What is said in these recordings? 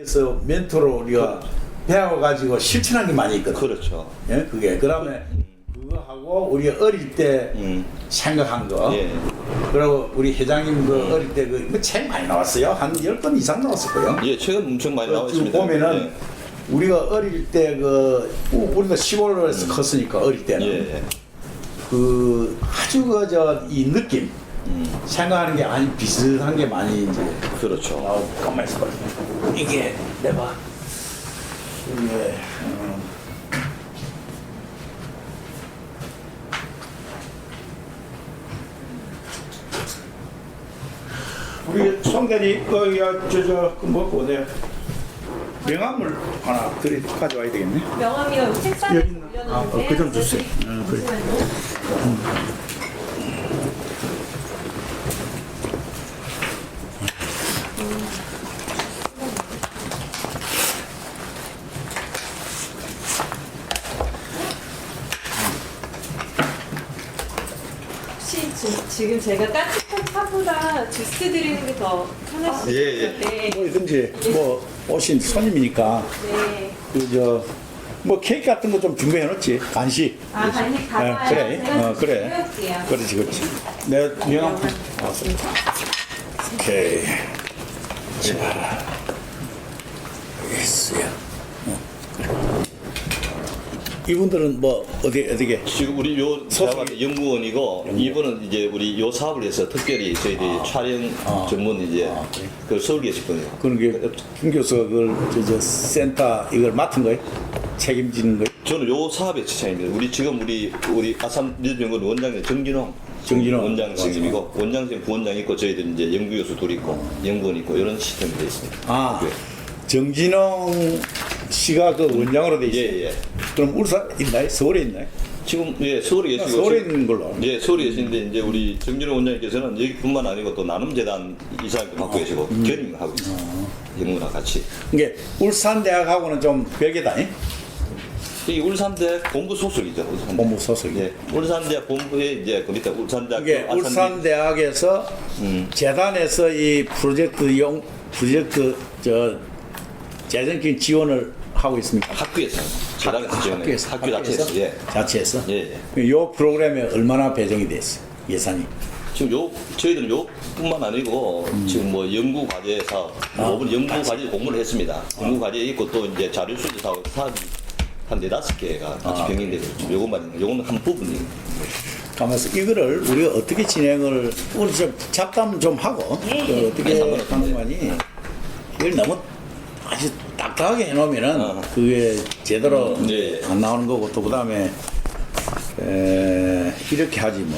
그래서 멘토로 우리가 배워가지고 실천한 게 많이 있거든. 그렇죠. 예, 그게. 그다음에 그거 하고 우리 어릴 때 생각한 거. 예. 그리고 우리 회장님도 어릴 때 그 책 많이 나왔어요. 한 10권 이상 나왔을 거예요. 예, 최근 엄청 많이 나와 지금 있습니다. 보면은 우리가 어릴 때 우리도 시골에서 컸으니까 어릴 때는 예. 그 아주 이 느낌 생각하는 게 아주 비슷한 게 많이 이제 그렇죠. 나오고 가만 있어봐. 이게 내가 이게 우리 송대리 거기가 뭐 보세요. 명함을 하나 가져와야 되겠네. 명함이요. 책상에 여기 있나? 올려놓는데. 그 좀 주세요. 그래. 잠시만요. 혹시 지금 제가 따뜻한 차보다 주스 드리는 게 더 편하실 예, 예. 것 같아요. 뭐든지 뭐 오신 손님이니까 네. 뭐 케이크 같은 거 좀 준비해 놓지. 간식. 아, 간식 가져와요. 그래. 제가 그래. 해올게요. 그렇지. 내 명함. 오케이. 자, 됐어요. 이분들은 뭐 어떻게? 지금 우리 요 대학원 연구원이고 이분은 이제 우리 요 사업을 해서 특별히 저희들이 촬영 전문 이제 그래. 그 서울 계시거든요. 그런 게김 교수가 그걸 센터 이걸 맡은 거예요? 책임지는 거예요? 저는 요 사업의 지차입니다. 우리 아산민주연구원 원장님 정진홍 원장 선생님이고 원장 선생님 부원장 있고 저희들 이제 연구교수 둘 있고 연구원 있고 이런 시스템이 되어 있습니다. 아, 네. 정진홍 씨가 그 원장으로 돼 있어요. 예. 그럼 울산 있나요? 서울에 있나요? 지금 서울에 계시고 서울에 지금- 있는 걸로. 예, 서울에 계시는데 이제 우리 정진호 원장님께서는 여기뿐만 아니고 또 나눔재단 이사님도 맡고 계시고 견인을 하고 있어요. 연구랑 같이. 이게 울산 대학하고는 좀 별개다. 예? 이 울산대 본부 소속이죠. 울산대. 본부 소속이. 예, 울산대 본부에 이제 그 밑에 울산대학교 이게 울산 대학에서 재단에서 이 프로젝트 재정적인 지원을 하고 있습니다. 학교에서 재단에서 지원해 학교 자체에서 예. 자체에서. 예. 이 프로그램에 얼마나 배정이 됐어요? 예산이. 지금 저희들은 요뿐만 아니고 지금 뭐 연구 과제 사업, 이번 연구 과제 공모를 했습니다. 연구 과제에 있고 또 이제 자료 수집 사업이 한 4-5개가 같이 병행되고 있죠. 요거는 한 부분이에요. 가면서 이거를 우리가 어떻게 진행을 우리 좀 잡담 좀 하고 그 어떻게 하는 거니 이걸 너무 아주 딱딱하게 해놓으면은 그게 제대로 예. 안 나오는 거고 또 그다음에 이렇게 하지 뭐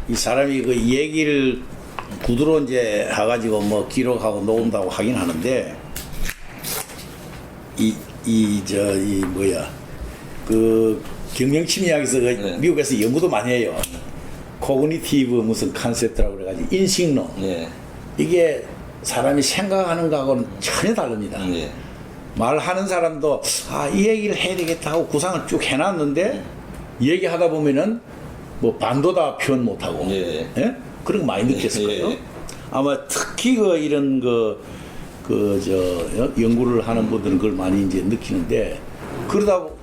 이 사람이 그 얘기를 구두로 이제 해가지고 뭐 기록하고 녹음하고 하긴 하는데 그 경영심리학에서 그 네. 미국에서 연구도 많이 해요. 코그니티브 무슨 컨셉트라고 그래가지고 인식론. 예. 이게 사람이 생각하는 거하고는 전혀 다릅니다. 예. 말하는 사람도 이 얘기를 해야 되겠다 하고 구상을 쭉 해놨는데 얘기하다 보면은 뭐 반도다 표현 못하고 예. 예? 그런 거 많이 느꼈을 거예요. 예. 아마 특히 이런 연구를 하는 분들은 그걸 많이 이제 느끼는데 그러고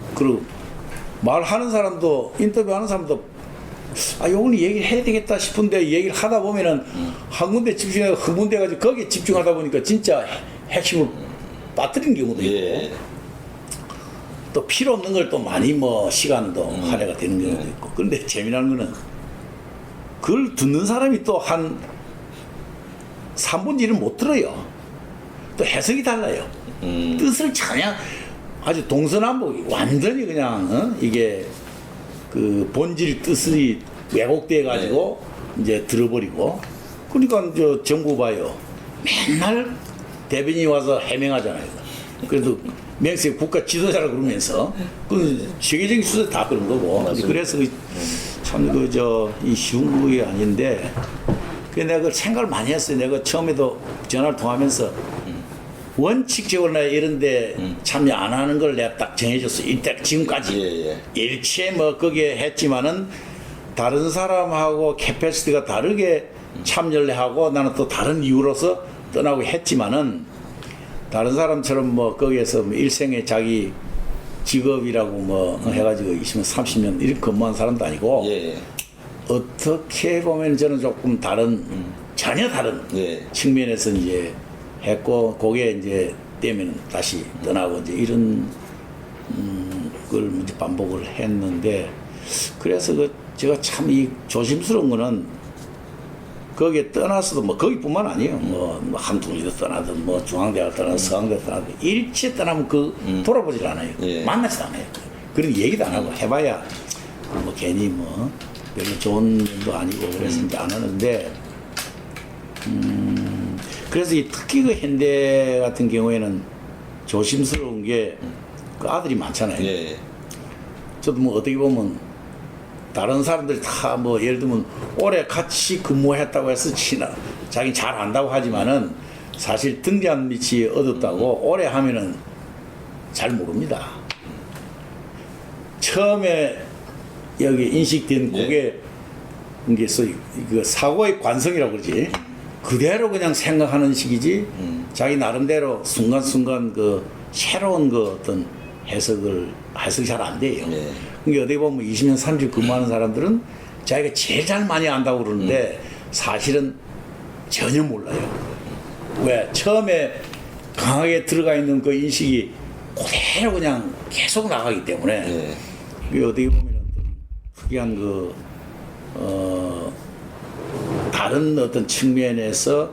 말하는 사람도 인터뷰하는 사람도 요거는 얘기를 해야 되겠다 싶은데 얘기를 하다 보면은 한 군데 집중해서 흥분돼가지고 거기에 집중하다 보니까 진짜 핵심을 빠뜨리는 경우도 있고 예. 또 필요 없는 걸 또 많이 뭐 시간도 할애가 되는 경우도 있고 그런데 재미난 거는 그걸 듣는 사람이 또 한 3분의 1은 못 들어요. 또 해석이 달라요. 뜻을 전혀 아주 동서남북 완전히 그냥 이게 그 본질 뜻이 왜곡돼 가지고 이제 들어버리고 그러니까 정부 봐요. 맨날 대변인이 와서 해명하잖아요. 그래도 맹세 국가 지도자라 그러면서 그 세계적인 수사 다 그런 거고 그래서 참 이 쉬운 게 아닌데 그 내가 그 생각을 많이 했어요. 내가 처음에도 전화를 통하면서 원칙적으로 나 이런데 참여 안 하는 걸 내가 딱 정해줬어. 이때 지금까지 일체 뭐 거기에 했지만은 다른 사람하고 캐패시티가 다르게 참여를 하고 나는 또 다른 이유로서 떠나고 했지만은 다른 사람처럼 뭐 거기에서 뭐 일생에 자기 직업이라고 뭐 해가지고 20년, 30년 이렇게 근무한 사람도 아니고 예. 어떻게 보면 저는 조금 다른 전혀 다른 예. 측면에서 이제 했고 그게 이제 되면 다시 떠나고 이제 이런 걸 이제 반복을 했는데 그래서 그 제가 참 이 조심스러운 거는 거기에 떠나서도 뭐 거기뿐만 아니에요. 뭐 한둥이도 떠나든 뭐 중앙대학 떠나든 서강대 떠나든 일체 떠나면 돌아보질 않아요. 예. 만나지도 않아요. 그런 얘기도 안 하고 해봐야 뭐 괜히 뭐 별로 좋은 일도 아니고 그래서 이제 안 하는데 그래서 이 특히 그 현대 같은 경우에는 조심스러운 게 그 아들이 많잖아요. 예. 저도 뭐 어떻게 보면 다른 사람들이 다 뭐 예를 들면 오래 같이 근무했다고 해서 자기 잘 안다고 하지만은 사실 등잔 밑이 어둡다고 오래 하면은 잘 모릅니다. 처음에 여기 인식된 그게 이게 소위 그 사고의 관성이라고 그러지 그대로 그냥 생각하는 식이지 자기 나름대로 순간순간 그 새로운 그 어떤 해석이 잘 안 돼요. 네. 그러니까 어디 보면 20년, 30년 근무하는 사람들은 자기가 제일 잘 많이 안다고 그러는데 사실은 전혀 몰라요. 왜? 처음에 강하게 들어가 있는 그 인식이 그대로 그냥 계속 나가기 때문에 네. 그게 어떻게 보면 특이한 다른 어떤 측면에서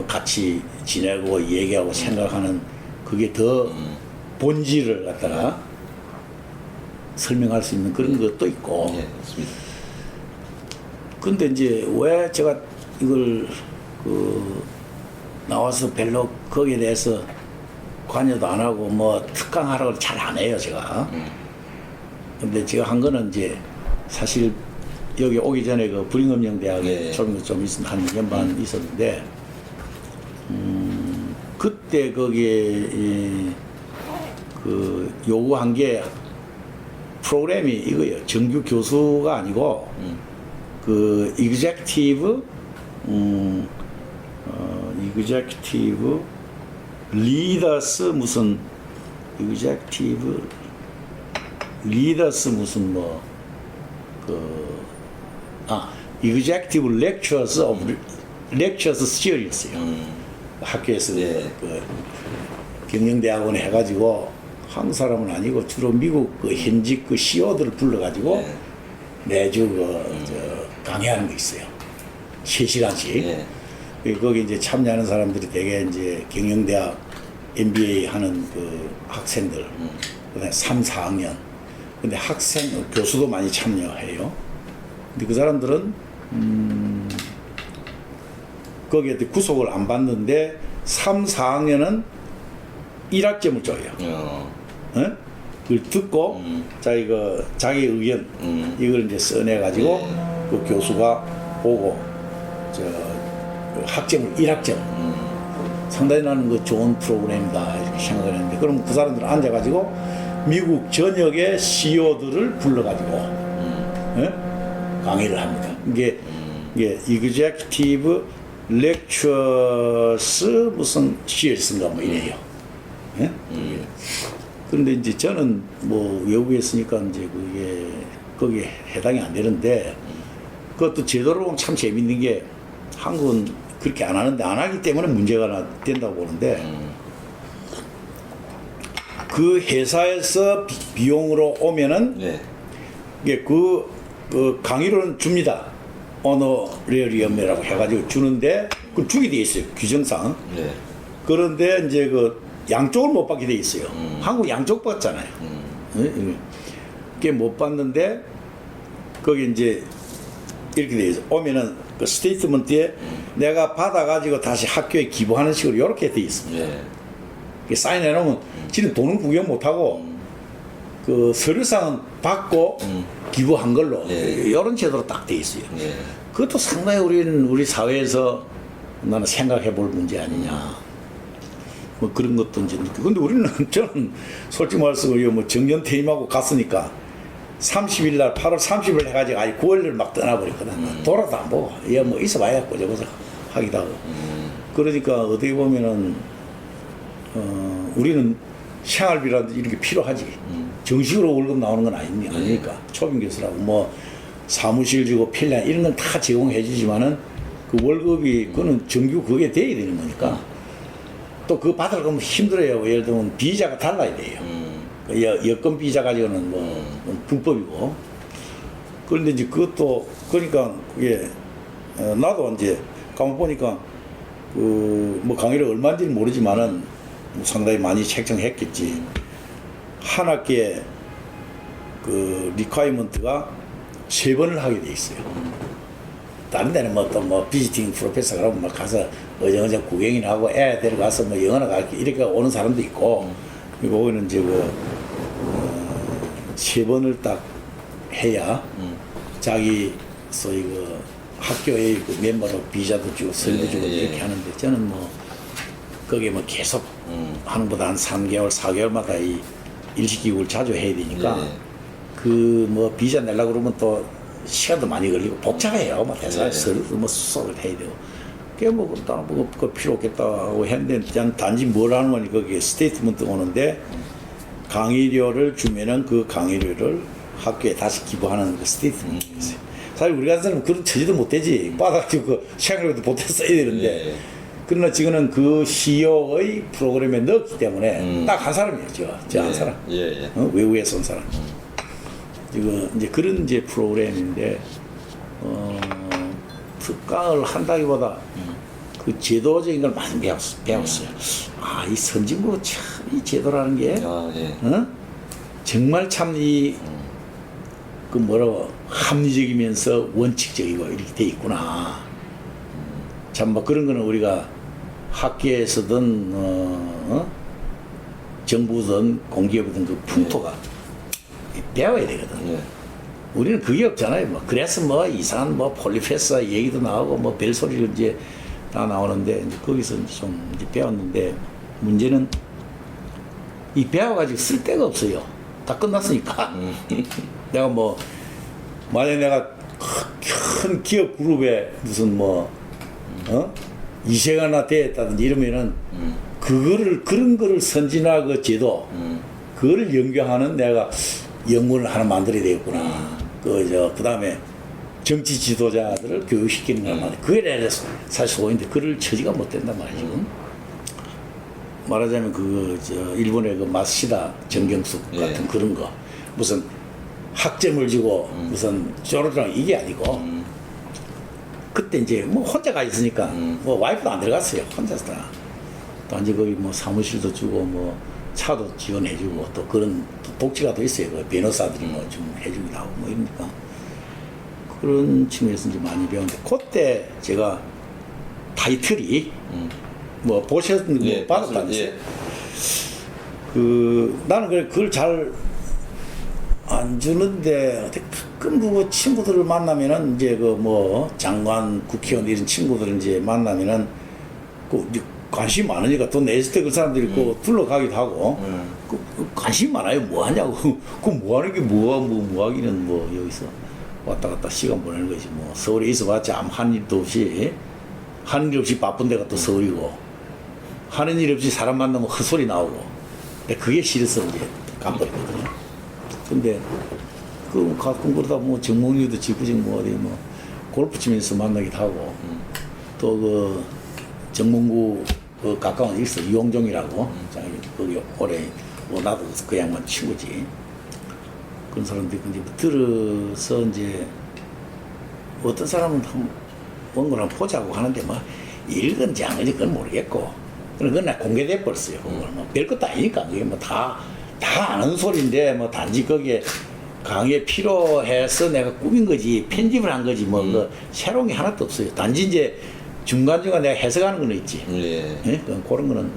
같이 지내고 얘기하고 생각하는 그게 더 본질을 갖다가 설명할 수 있는 그런 것도 있고. 예, 맞습니다. 근데 이제 왜 제가 이걸 나와서 별로 거기에 대해서 관여도 안 하고 뭐 특강하라고 잘 안 해요, 제가. 근데 제가 한 거는 이제 사실 여기 오기 전에 그 브링엄영 대학에 좀 있었 한 2년 반 있었는데 그때 거기에 그 요구한 게 프로그램이 이거예요. 정규 교수가 아니고 그 executive leaders 무슨 executive leaders 무슨 executive lectures of lectures series요. 학교에서 그 경영대학원에 해가지고 한국 사람은 아니고 주로 미국 그 현직 그 CEO들을 불러가지고 매주 강의하는 게 있어요. 3시간씩. 거기 이제 참여하는 사람들이 되게 이제 경영대학 MBA 하는 그 학생들, 그다음에 3, 4학년. 근데 교수도 많이 참여해요. 근데 그 사람들은 거기에 구속을 안 받는데 3, 4학년은 1학점을 줘요. 그걸 듣고 자기 의견 이걸 이제 써내가지고 그 교수가 보고 학점을 1학점 상당히 나는 그 좋은 프로그램이다 이렇게 생각을 했는데 그럼 그 사람들 앉아가지고 미국 전역의 CEO들을 불러가지고 강의를 합니다. 이게 Executive Lectures 무슨 CS인가 뭐 이래요. 그런데 이제 저는 뭐 외국에 있으니까 이제 그게 거기에 해당이 안 되는데 그것도 제도로 보면 참 재밌는 게 한국은 그렇게 안 하는데 안 하기 때문에 문제가 된다고 보는데 그 회사에서 비용으로 오면은 이게 그 강의료는 줍니다. 오너레리엄이라고 해가지고 주는데 그 주게 돼 있어요 규정상. 그런데 이제 그 양쪽을 못 받게 돼 있어요. 한국 양쪽 받잖아요. 그게 못 받는데 거기 이제 이렇게 돼 있어요. 오면은 그 스테이트먼트에 내가 받아가지고 다시 학교에 기부하는 식으로 이렇게 돼 있습니다. 사인해 놓으면 지금 돈은 구경 못 하고 그 서류상은 받고 기부한 걸로 이런 제도로 딱 돼 있어요. 그것도 상당히 우리 사회에서 나는 생각해 볼 문제 아니냐. 뭐 그런 것도 이제 근데 우리는 저는 솔직히 말해서 뭐 정년 퇴임하고 갔으니까 30일 날 8월 30일 해가지고 아니 9월을 막 떠나버렸거든. 돌아도 안 보고 얘 뭐 있어봐야 꼬저꼬저 하기도 하고. 그러니까 어떻게 보면은 우리는 생활비라도 이런 게 필요하지. 정식으로 월급 나오는 건 아니니까. 초빙 교수라고 뭐 사무실 주고 필량 이런 건 다 제공해 주지만은 그 월급이 그거는 정규 그게 돼야 되는 거니까. 또 그거 받으려면 힘들어요. 예를 들면 비자가 달라야 돼요. 그 여권 비자 가지고는 뭐 불법이고. 그런데 이제 그것도 그러니까 그게 나도 이제 가만 보니까 그 뭐 강의를 얼마인지는 모르지만은 뭐 상당히 많이 책정했겠지. 한 학기에 그 리콰이먼트가 3번을 하게 돼 있어요. 다른 데는 뭐 또 뭐 비지팅 프로페서 그러면 막 가서 어정어정 구경이나 하고 애 데려가서 뭐 영어나 가르쳐 이렇게 오는 사람도 있고 그리고 거기는 이제 그 3번을 딱 해야 자기 소위 그 학교의 그 멤버로 비자도 주고 서류도 주고 이렇게 하는데 저는 뭐 거기에 뭐 계속 하는 것보다 한 3개월 4개월마다 이 일식기구를 자주 해야 되니까 그 뭐 비자 내려고 그러면 또 시간도 많이 걸리고 복잡해요. 뭐 대사를 서류도 뭐 수속을 해야 되고 그게 뭐 다른 거 필요 없겠다 하고 했는데 그냥 단지 뭘 하는 거니 거기에 스테이트먼트 오는데 강의료를 주면은 그 강의료를 학교에 다시 기부하는 그 스테이트먼트였어요. 사실 우리 같은 사람은 그런 처지도 못 되지. 받아가지고 그 시간으로도 보태 써야 되는데 그러나 지금은 그 CEO의 프로그램에 넣었기 때문에 딱 한 사람이었죠. 저 한 사람. 외국에서 온 사람. 지금 이제 그런 이제 프로그램인데 특강을 한다기보다 그 제도적인 걸 많이 배웠어요. 아, 이 선진국 참 이 제도라는 게 정말 참 이 그 뭐라고 합리적이면서 원칙적이고 이렇게 돼 있구나. 참 뭐 그런 거는 우리가 학교에서든 정부든 공기업이든 그 풍토가 배워야 되거든. 우리는 그게 없잖아요. 뭐 그래서 뭐 이상한 뭐 폴리페사 얘기도 나오고 뭐 별소리를 이제 다 나오는데 이제 거기서 좀 이제 배웠는데 문제는 이 배워가지고 쓸 데가 없어요. 다 끝났으니까. 내가 뭐 만약에 내가 큰 기업 그룹에 무슨 뭐 이세가나 됐다든지 이러면은 그런 거를 선진화 그 제도 그거를 연구하는 내가 연구를 하나 만들어야 되겠구나. 그 다음에 정치 지도자들을 교육시키는 걸 말이야. 그게 내가 사실 소인데 그럴 처지가 못 된단 말이지. 말하자면 일본의 그 마시다 정경숙 같은 그런 거 무슨 학점을 주고 무슨 졸업장 이게 아니고 그때 이제 뭐 혼자 가 있으니까 뭐 와이프도 안 들어갔어요. 혼자서 다. 또 이제 거기 뭐 사무실도 주고 뭐 차도 지원해주고 또 그런 복지가 또 있어요. 그 변호사들이 뭐 좀 해주기도 하고 뭐 이러니까 그런 측면에서 이제 많이 배웠는데 그때 제가 타이틀이 뭐 보셨는 거 받았다면서요. 나는 그걸 잘 안 주는데 가끔 그 친구들을 만나면은 이제 그 뭐 장관, 국회의원 이런 친구들 이제 만나면은 그 관심 많으니까 돈 냈을 때 그 사람들이 그 둘러가기도 하고 관심 많아요. 뭐 하냐고. 그 뭐 하는 게 뭐 하기는 뭐 여기서 왔다 갔다 시간 보내는 거지. 뭐 서울에 있어봤자 아무 한 일도 없이 하는 일 없이 바쁜 데가 또 서울이고 하는 일 없이 사람 만나면 헛소리 나오고. 근데 그게 싫어서 이제 가버렸거든요. 근데 그 가끔 그러다 뭐 정몽류도 지구직 뭐 어디 뭐 골프 치면서 만나기도 하고 또 그 정몽구 그 가까운 데 있어 이용종이라고 자기 거기 오래 뭐 나도 그 양반 친구지. 그런 사람들이 이제 들어서 이제 어떤 사람은 원고를 한번 보자고 하는데 뭐 읽은지 안 읽은지 그건 모르겠고 그건 나 공개돼 버렸어요. 그건 뭐 별것도 아니니까 그게 뭐 다 아는 소리인데 뭐 단지 거기에 강의에 필요해서 내가 꾸민 거지 편집을 한 거지 뭐 그 새로운 게 하나도 없어요. 단지 이제 중간중간 내가 해석하는 거는 있지. 예? 그런 거는.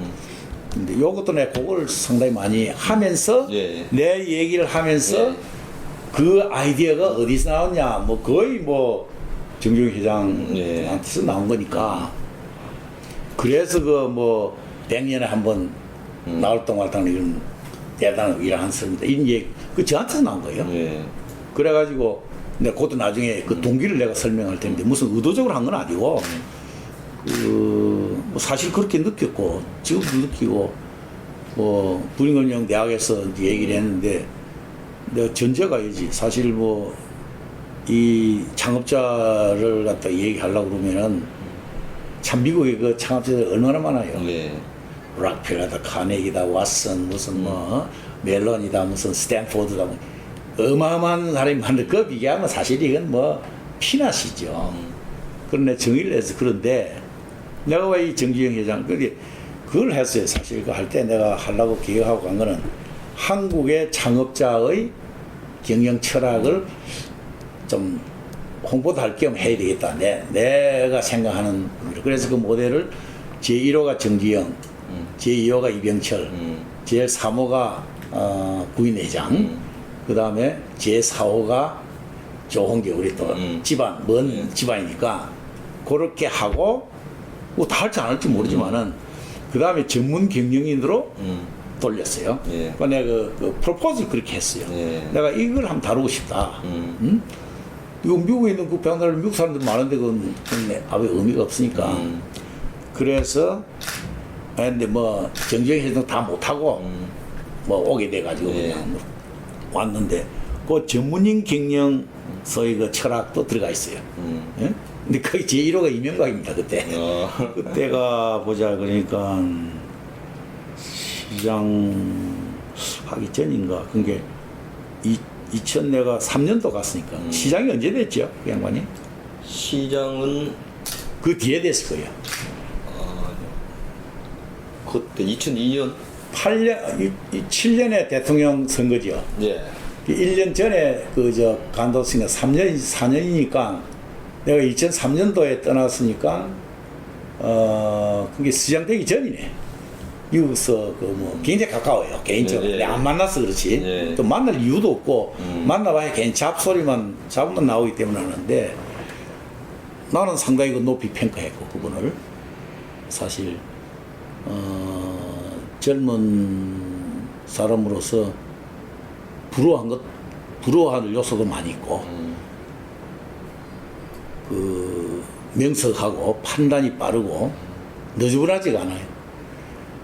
근데 요것도 내가 그걸 상당히 많이 하면서 내 얘기를 하면서 그 아이디어가 어디서 나왔냐 뭐 거의 뭐 정종 회장한테서 나온 거니까 그래서 그 뭐 100년에 한 번 나올 동안당 이런 대단한 일을 한 사람이다. 이런 얘기 그 저한테서 나온 거예요. 그래가지고 내가 그것도 나중에 그 동기를 내가 설명할 텐데 무슨 의도적으로 한 건 아니고 뭐 사실 그렇게 느꼈고 지금도 느끼고 뭐 부림건영 대학에서 이제 얘기를 했는데 내가 전제가야지. 사실 뭐 이 창업자를 갖다 얘기하려고 그러면은 참 미국에 그 창업자들 얼마나 많아요. 네. 락펠러다, 카네기다, 왓슨, 무슨 뭐 멜론이다, 무슨 스탠포드다, 뭐 어마어마한 사람이 많은데 그 비교하면 사실 이건 뭐 피낫이죠. 그런데 정의를 해서 그런데 내가 왜 이 정기영 회장 그걸 했어요. 사실 그 할 때 내가 하려고 기획하고 간 거는 한국의 창업자의 경영 철학을 좀 홍보도 할 겸 해야 되겠다. 내가 생각하는 그래서 그 모델을 제1호가 정기영, 제2호가 이병철, 제3호가 구인회장, 그 다음에 제4호가 조홍기 우리 또 집안 먼 집안이니까 그렇게 하고 뭐 다 할지 안 할지 모르지만은 그 다음에 전문 경영인으로 돌렸어요. 예. 그러니까 내가 그 프로포즈를 그렇게 했어요. 예. 내가 이걸 한번 다루고 싶다. 응? 이거 미국에 있는 그 배우들 미국 사람들 많은데 그건 아무 의미가 없으니까. 그래서 근데 뭐 정경 회장 다 못하고 뭐 오게 돼가지고 예. 그냥 뭐 왔는데 그 전문인 경영 소위 그 철학도 들어가 있어요. 예? 근데 거기 제1호가 이명박입니다 그때. 그때가 보자 그러니까 시장 하기 전인가 그게 2000 내가 3년도 갔으니까 시장이 언제 됐죠 그 양반이? 시장은 그 뒤에 됐을 거예요. 그때 2002년 8년, 7년에 대통령 선거지요. 예. 1년 전에 그 간도승가 4년이니까 내가 2003년도에 떠났으니까 그게 시장되기 전이네. 미국에서 그 뭐 굉장히 가까워요 개인적으로. 예, 예. 내가 안 만나서 그렇지. 예. 또 만날 이유도 없고 만나봐야 괜히 잡소리만 잡으면 나오기 때문에 하는데 나는 상당히 그 높이 평가했고 그분을 사실 젊은 사람으로서 부러워할 요소도 많이 있고, 그, 명석하고 판단이 빠르고, 너저분하지가 않아요.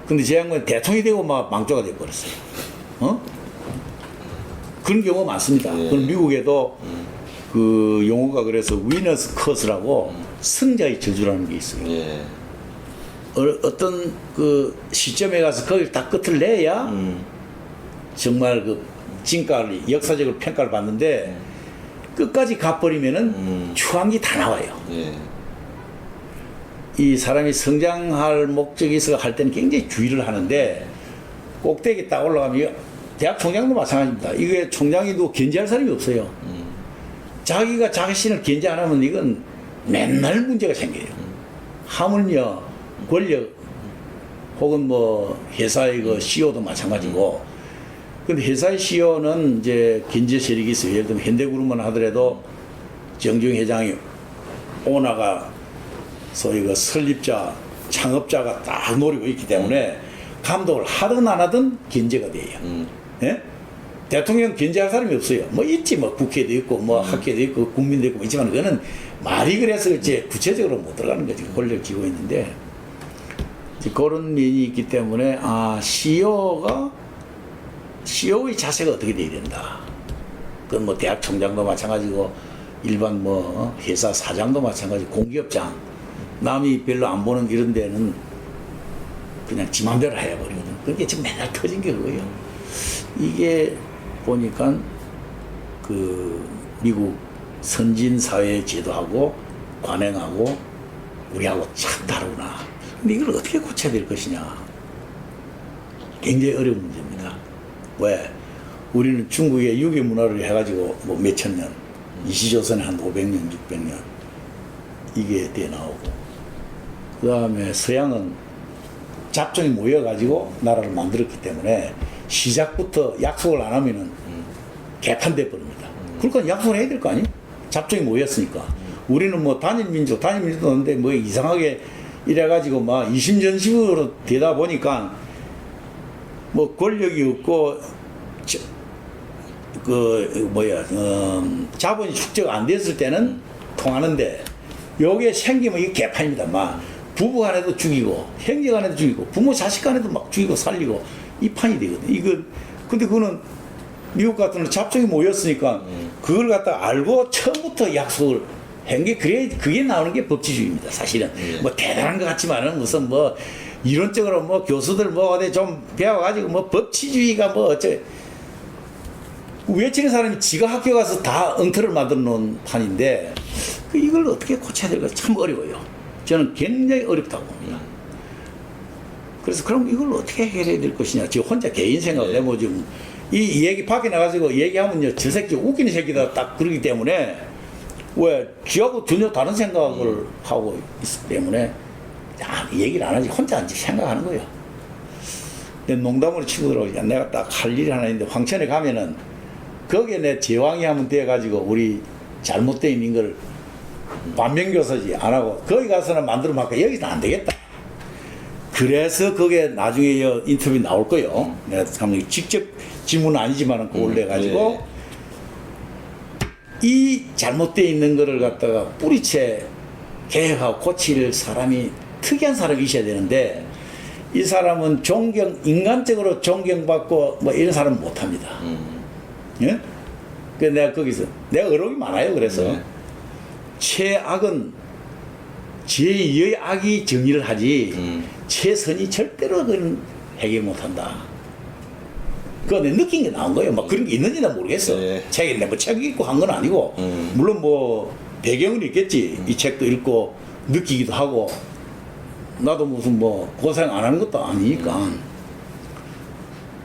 근데 제 양반이 대통령이 되고 막 망조가 돼버렸어요. 그런 경우가 많습니다. 예. 그건 미국에도 그 용어가 그래서 위너스 커스라고 승자의 저주라는 게 있어요. 예. 어떤 그 시점에 가서 거길 다 끝을 내야 정말 그 진가를 역사적으로 평가를 받는데 끝까지 가버리면은 추한 게 다 나와요. 예. 이 사람이 성장할 목적이 있어 할 때는 굉장히 주의를 하는데 꼭대기 딱 올라가면 대학 총장도 마찬가지입니다. 이게 총장이도 견제할 사람이 없어요. 자기가 자신을 견제 안 하면 이건 맨날 문제가 생겨요. 하물며 권력 혹은 뭐 회사의 그 CEO도 마찬가지고 근데 회사의 CEO는 이제 견제 세력이 있어요. 예를 들면 현대그룹만 하더라도 정경 회장이 오너가 소위 그 설립자 창업자가 딱 노리고 있기 때문에 감독을 하든 안 하든 견제가 돼요. 예? 대통령 견제할 사람이 없어요. 뭐 있지 뭐 국회도 있고 뭐 학회도 있고 국민도 있고 있지만 그거는 말이 그래서 이제 구체적으로 못 들어가는 거지. 권력을 쥐고 있는데 그런 면이 있기 때문에 CEO의 자세가 어떻게 돼야 된다. 그건 뭐 대학 총장도 마찬가지고 일반 뭐 회사 사장도 마찬가지 공기업장 남이 별로 안 보는 이런 데는 그냥 지 맘대로 해버리거든. 그게 지금 맨날 터진 게 그거예요. 이게 보니까 그 미국 선진 사회 제도하고 관행하고 우리하고 참 다르구나. 근데 이걸 어떻게 고쳐야 될 것이냐. 굉장히 어려운 문제입니다. 왜? 우리는 중국의 유교 문화를 해가지고 뭐 몇천 년, 이시조선에 한 500년, 600년 이게 돼 나오고 그 다음에 서양은 잡종이 모여가지고 나라를 만들었기 때문에 시작부터 약속을 안 하면은 개판돼 버립니다. 그러니까 약속을 해야 될 거 아니에요? 잡종이 모였으니까. 우리는 뭐 단일민족도 없는데 뭐 이상하게 이래가지고 막 이심전심으로 되다 보니까 뭐 권력이 없고 자본이 축적 안 됐을 때는 통하는데 요게 생기면 이게 개판입니다. 막 부부 간에도 죽이고 형제 간에도 죽이고 부모 자식 간에도 막 죽이고 살리고 이 판이 되거든. 이건 근데 그거는 미국 같은 경우는 잡종이 모였으니까 그걸 갖다 알고 처음부터 약속을 한 게 그게 나오는 게 법치주의입니다. 사실은 뭐 대단한 것 같지만은 무슨 뭐 이론적으로 뭐 교수들 뭐 어디 좀 배워가지고 뭐 법치주의가 뭐 어째 외치는 사람이 지가 학교 가서 다 엉터를 만들어 놓은 판인데 이걸 어떻게 고쳐야 될까 참 어려워요. 저는 굉장히 어렵다고 봅니다. 그래서 그럼 이걸 어떻게 해결해야 될 것이냐. 저 혼자 개인 생각을 해보 지금 이 얘기 밖에 나가지고 얘기하면요 저 새끼 웃기는 새끼다 딱 그러기 때문에 왜 지하고 전혀 다른 생각을 하고 있기 때문에 얘기를 안 하지 혼자 앉아 생각하는 거예요. 근데 농담으로 친구들하고 야, 내가 딱 할 일이 하나 있는데 황천에 가면은 거기에 내 제왕이 하면 돼가지고 우리 잘못된 있는 걸 반면교사지 안 하고 거기 가서는 만들어 막까 여기는 안 되겠다. 그래서 그게 나중에 인터뷰 나올 거예요. 내가 참 직접 질문은 아니지만은 그걸 내가지고 이 잘못되어 있는 거를 갖다가 뿌리채 개혁하고 고칠 사람이 특이한 사람이 있어야 되는데 이 사람은 인간적으로 존경받고 뭐 이런 사람은 못합니다. 예? 그래서 내가 거기서 내가 어록이 많아요. 그래서 최악은 제2의 악이 정의를 하지 최선이 절대로 그건 해결 못한다. 그거 내 느낀 게 나온 거예요. 막 그런 게 있는지는 모르겠어. 책에 뭐 책 읽고 한 건 아니고 물론 뭐 배경은 있겠지. 이 책도 읽고 느끼기도 하고 나도 무슨 뭐 고생 안 하는 것도 아니니까.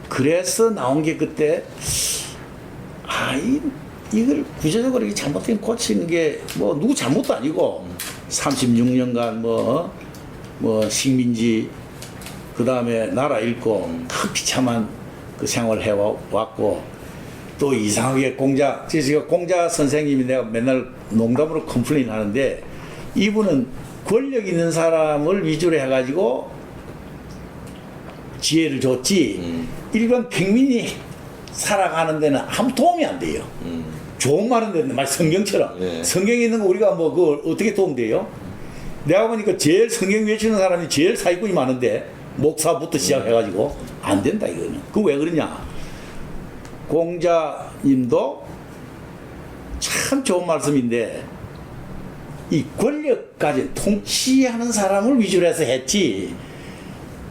그래서 나온 게 그때 이걸 구체적으로 이렇게 잘못된 고치는 게 뭐 누구 잘못도 아니고 36년간 뭐 식민지 그 다음에 나라 잃고 그 비참한 그 생활을 해왔고 또 이상하게 공자 선생님이 내가 맨날 농담으로 컴플레인 하는데 이분은 권력 있는 사람을 위주로 해가지고 지혜를 줬지 일반 평민이 살아가는 데는 아무 도움이 안 돼요. 좋은 말은 되는데 말 성경처럼 성경에 있는 거 우리가 뭐 그걸 어떻게 도움돼요? 내가 보니까 제일 성경 외치는 사람이 제일 사기꾼이 많은데 목사부터 시작해가지고 안 된다 이거는. 그 왜 그러냐? 공자님도 참 좋은 말씀인데 이 권력까지 통치하는 사람을 위주로 해서 했지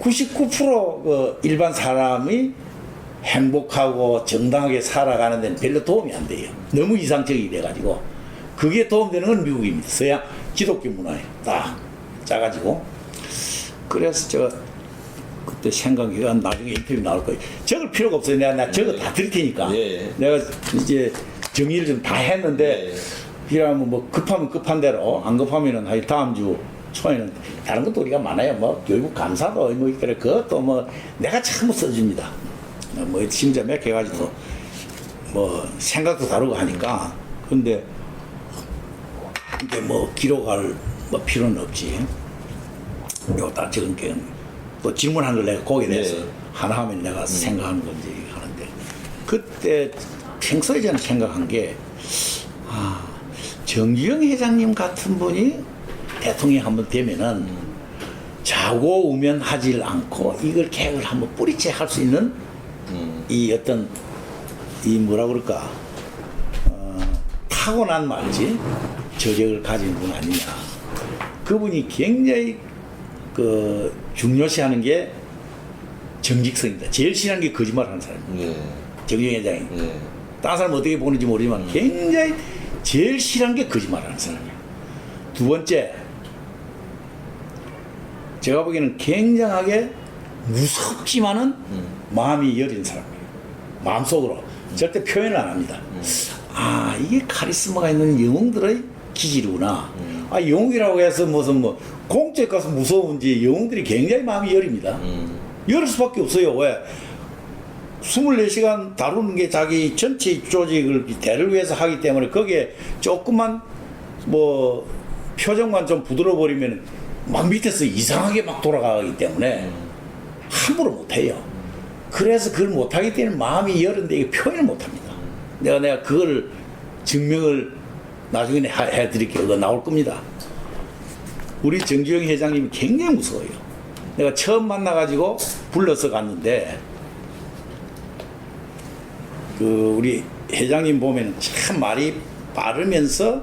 99% 일반 사람이 행복하고 정당하게 살아가는 데는 별로 도움이 안 돼요. 너무 이상적이 돼가지고 그게 도움되는 건 미국입니다. 서양 기독교 문화에 딱 짜가지고 그래서 제가 그때 생각이 나중에 인터뷰 나올 거예요. 적을 필요가 없어요. 내가 적어 다 드릴 테니까. 내가 이제 정리를 좀 다 했는데 필요하면 뭐 급하면 급한 대로 안 급하면은 다음 주 초에는 다른 것도 우리가 많아요. 뭐 교육 감사도 뭐 그래 그것도 뭐 내가 참 써줍니다. 뭐 심지어 몇 개 가지고 뭐 생각도 다르고 하니까 근데 이제 뭐 기록할 뭐 필요는 없지. 요 다 적은 게 또 질문한 걸 내가 거기에 대해서 하나 하면 내가 생각하는 건지 하는데 그때 평소에 저는 생각한 게 정주영 회장님 같은 분이 대통령이 한번 되면은 자고 우면 하질 않고 이걸 개혁을 한번 뿌리채 할 수 있는 이 어떤 이 뭐라 그럴까 타고난 말지 저력을 가진 분 아니냐. 그분이 굉장히 그 중요시하는 게 정직성입니다. 제일 싫어하는 게 거짓말하는 사람입니다. 정주영 회장이. 다른 사람 어떻게 보는지 모르지만 굉장히 제일 싫어하는 게 거짓말하는 사람이에요. 두 번째, 제가 보기에는 굉장하게 무섭지만은 마음이 여린 사람이에요. 마음속으로 절대 표현을 안 합니다. 이게 카리스마가 있는 영웅들의 기질이구나. 영웅이라고 해서 무슨 뭐 공책 가서 무서운지 영웅들이 굉장히 마음이 여립니다. 여릴 수밖에 없어요. 왜? 24시간 다루는 게 자기 전체 조직을 대를 위해서 하기 때문에 거기에 조금만 뭐 표정만 좀 부드러워 버리면 막 밑에서 이상하게 막 돌아가기 때문에 함부로 못해요. 그래서 그걸 못하기 때문에 마음이 여른데 이게 표현을 못합니다. 내가 그걸 증명을 나중에 해드릴게요. 그거 나올 겁니다. 우리 정주영 회장님이 굉장히 무서워요. 내가 처음 만나가지고 불러서 갔는데 그 우리 회장님 보면 참 말이 빠르면서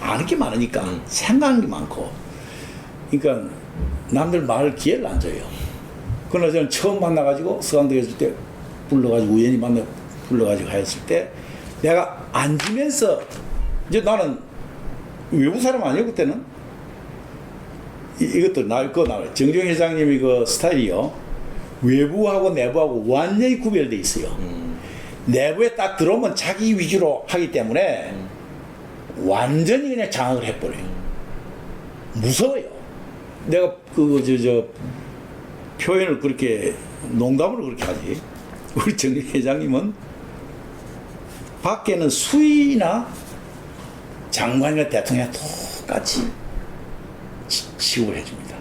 아는 게 많으니까 생각하는 게 많고, 그러니까 남들 말 기회를 안 줘요. 그러나 저는 처음 만나가지고 서강대에 있을 때 불러가지고 우연히 만나 불러가지고 했을 때 내가 앉으면서 이제 나는 외부 사람 아니에요 그때는. 이것도 나와요. 정주영 회장님이 그 스타일이요, 외부하고 내부하고 완전히 구별돼 있어요. 내부에 딱 들어오면 자기 위주로 하기 때문에 완전히 그냥 장악을 해버려요. 무서워요. 내가 표현을 그렇게 농담으로 그렇게 하지. 우리 정 회장님은 밖에는 수위나 장관이나 대통령이 똑같이 취급을 해줍니다.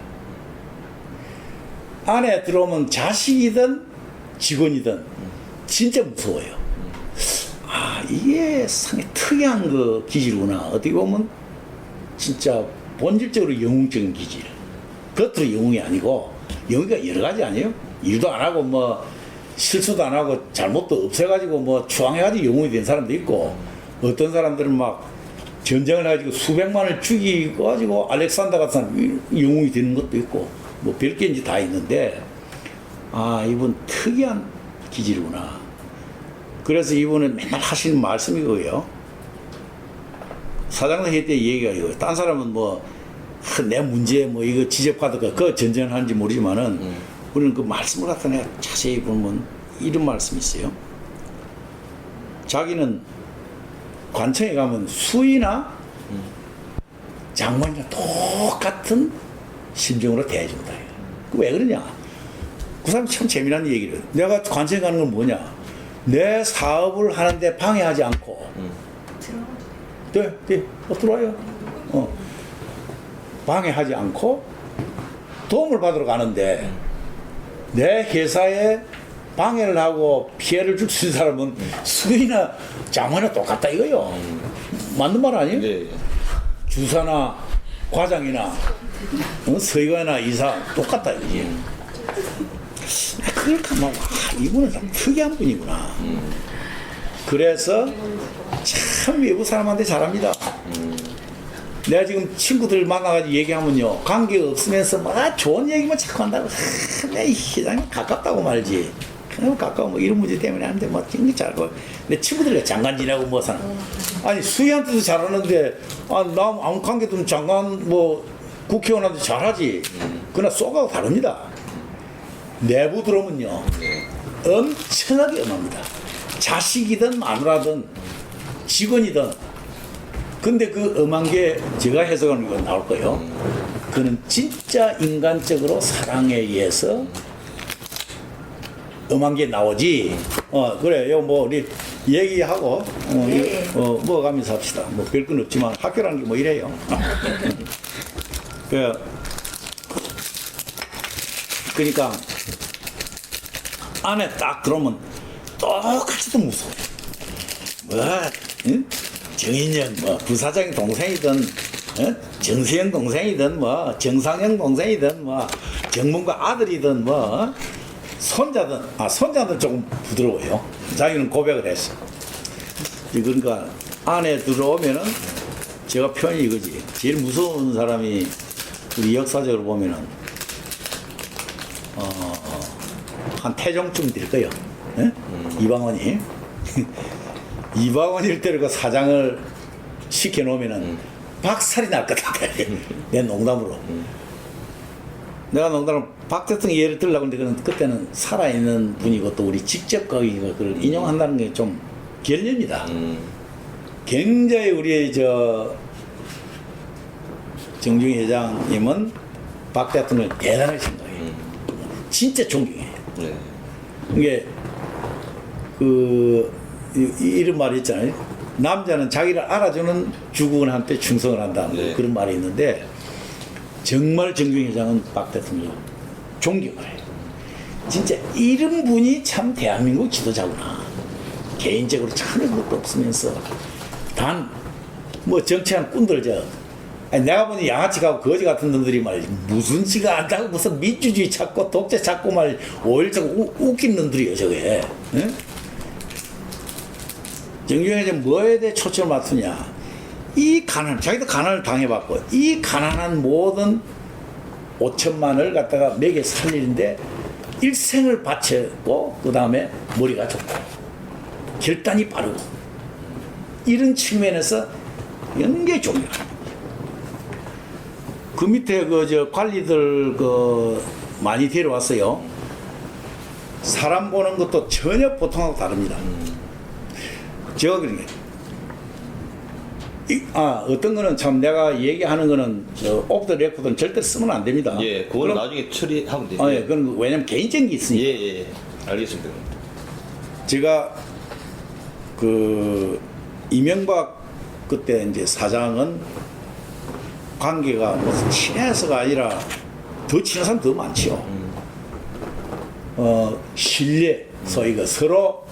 안에 들어오면 자식이든 직원이든 진짜 무서워요. 아, 이게 상당히 특이한 그 기질구나. 어떻게 보면 진짜 본질적으로 영웅적인 기질. 겉으로 영웅이 아니고, 영웅이가 여러 가지 아니에요? 일도 안 하고 뭐 실수도 안 하고 잘못도 없애가지고 뭐 추앙해가지고 영웅이 된 사람도 있고, 어떤 사람들은 막 전쟁을 해가지고 수백만을 죽이고 가지고 알렉산더 같은 사람 영웅이 되는 것도 있고, 뭐 별게 이제 다 있는데, 아, 이분 특이한 기질이구나. 그래서 이분은 맨날 하시는 말씀이 그거예요. 사장님 할 때 얘기가 이거예요. 딴 사람은 뭐 내 문제 뭐 이거 지적받을까 그 전쟁하는지 모르지만은 우리는 그 말씀을 갖다 내가 자세히 보면 이런 말씀이 있어요. 자기는 관청에 가면 수위나 장관이나 똑같은 심정으로 대해준다. 왜 그러냐? 그 사람 참 재미난 얘기를. 내가 관청에 가는 건 뭐냐? 내 사업을 하는데 방해하지 않고. 네, 들어와요. 방해하지 않고 도움을 받으러 가는데 내 회사에 방해를 하고 피해를 줄 수 있는 사람은 수위나 장관이나 똑같다 이거요. 맞는 말 아니에요? 네. 주사나 과장이나 서기관이나 이사 똑같다 이거지. 그걸 가만 이분은 참 특이한 분이구나. 그래서 참 외부 사람한테 잘합니다. 내가 지금 친구들 만나가지고 얘기하면요, 관계가 없으면서 막 좋은 얘기만 자꾸 한다고. 내 회장님 가깝다고 말지. 그냥 가까워 뭐 이런 문제 때문에 하는데 뭐 굉장히 잘하고. 내 친구들이 장관 지내고 뭐 사는. 아니 수희한테도 잘하는데 나 아무 관계도 없는 장관 뭐 국회의원한테 잘하지. 그러나 쏘가고 다릅니다. 내부 들어오면요 엄청나게 엄합니다. 자식이든 마누라든 직원이든. 근데 그 엄한 게 제가 해석하는 건 나올 거예요. 그는 진짜 인간적으로 사랑에 의해서 엄한 게 나오지. 그래 요 뭐 우리 얘기하고 뭐 가면서 합시다. 뭐 별건 없지만 학교라는 게 뭐 이래요. 그러니까 안에 딱 들어오면 똑같이 또 무서워. 뭐, 응? 정인영 뭐 부사장 동생이든 정세영 동생이든 뭐 정상영 동생이든 뭐 정문과 아들이든 뭐 손자는 조금 부드러워요. 자기는 고백을 했어. 그러니까 안에 들어오면은 제가 표현이 이거지. 제일 무서운 사람이 우리 역사적으로 보면은 한 태종쯤 될 거예요. 이방원이. 이방원 일대로 그 사장을 시켜놓으면은 박살이 날 것 같아. 내 농담으로. 내가 농담으로 박 대통령 예를 들려고 했는데 그때는 살아있는 분이고 또 우리 직접 거기 그걸 인용한다는 게 좀 결례입니다. 굉장히 우리 정중희 회장님은 박 대통령을 대단하게 생각해요. 진짜 존경해요. 네. 이게 이런 말이 있잖아요. 남자는 자기를 알아주는 주국은한테 충성을 한다. 네. 그런 말이 있는데 정말 정중희 회장은 박 대통령 존경을 해요. 진짜 이런 분이 참 대한민국 지도자구나. 개인적으로 전혀 그것도 없으면서 단 뭐 정치한 꾼들 아니, 내가 보니 양아치하고 거지 같은 놈들이 말이지 무슨 지가 안다고 무슨 민주주의 찾고 독재 찾고 말 오일자고 웃긴 놈들이에요 저게. 응? 정규영이 이제 뭐에 대해 초점을 맞추냐, 이 가난, 자기도 가난을 당해봤고 이 가난한 모든 5천만을 갖다가 먹여 살리는데 일생을 바쳤고 그 다음에 머리가 좋고 결단이 빠르고 이런 측면에서 연계 존경합니다. 그 밑에 저 관리들 많이 데려왔어요. 사람 보는 것도 전혀 보통하고 다릅니다. 제가 그런 게 어떤 거는 참 내가 얘기하는 거는 오프 더 레코드는 절대 쓰면 안 됩니다. 예, 그거는 나중에 처리하면 되죠. 예, 그건 왜냐면 개인적인 게 있으니까. 예, 알겠습니다. 제가 이명박 그때 이제 사장은 관계가 무슨 친해서가 아니라 더 친한 사람 더 많지요. 신뢰, 소위 서로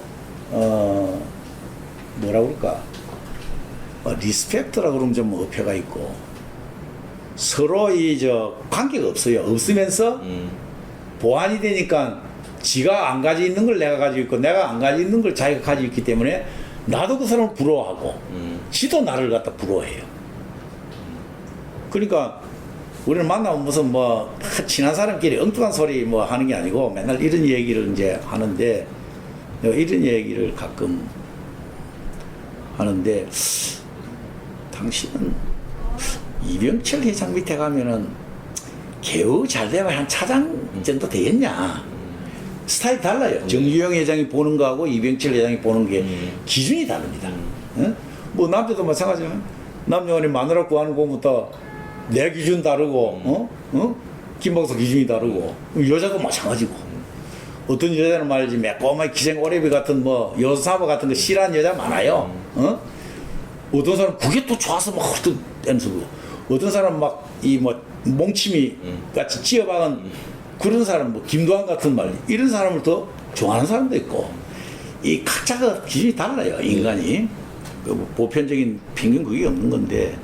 뭐라 그럴까, 리스펙트라 그러면 좀 어폐가 있고 서로 관계가 없어요. 없으면서 보완이 되니까 지가 안 가지고 있는 걸 내가 가지고 있고 내가 안 가지고 있는 걸 자기가 가지고 있기 때문에 나도 그 사람을 부러워하고 지도 나를 갖다 부러워해요. 그러니까 우리는 만나면 무슨 친한 사람끼리 엉뚱한 소리 하는 게 아니고 맨날 이런 얘기를 이제 하는데, 이런 얘기를 가끔 하는데, 당신은 이병철 회장 밑에 가면은 겨우 잘 되면 한 차장 정도 되겠냐. 스타일이 달라요. 정주영 회장이 보는 거하고 이병철 회장이 보는 게 기준이 다릅니다. 응? 남자도 마찬가지예요. 남녀간에 마누라 구하는 것부터 내 기준 다르고, 김박사 기준이 다르고, 여자도 마찬가지고. 어떤 여자는 말이지 매콤하게 기생오래비 같은 여사바 같은 거 싫어하는 여자 많아요. 어떤 사람 그게 또 좋아서 막 헐떡 댄스고, 어떤 사람 몽치미 같이 찌어박은 그런 사람, 김도환 같은 말, 이런 사람을 더 좋아하는 사람도 있고, 이 각자가 기준이 달라요, 인간이. 보편적인 평균 그게 없는 건데,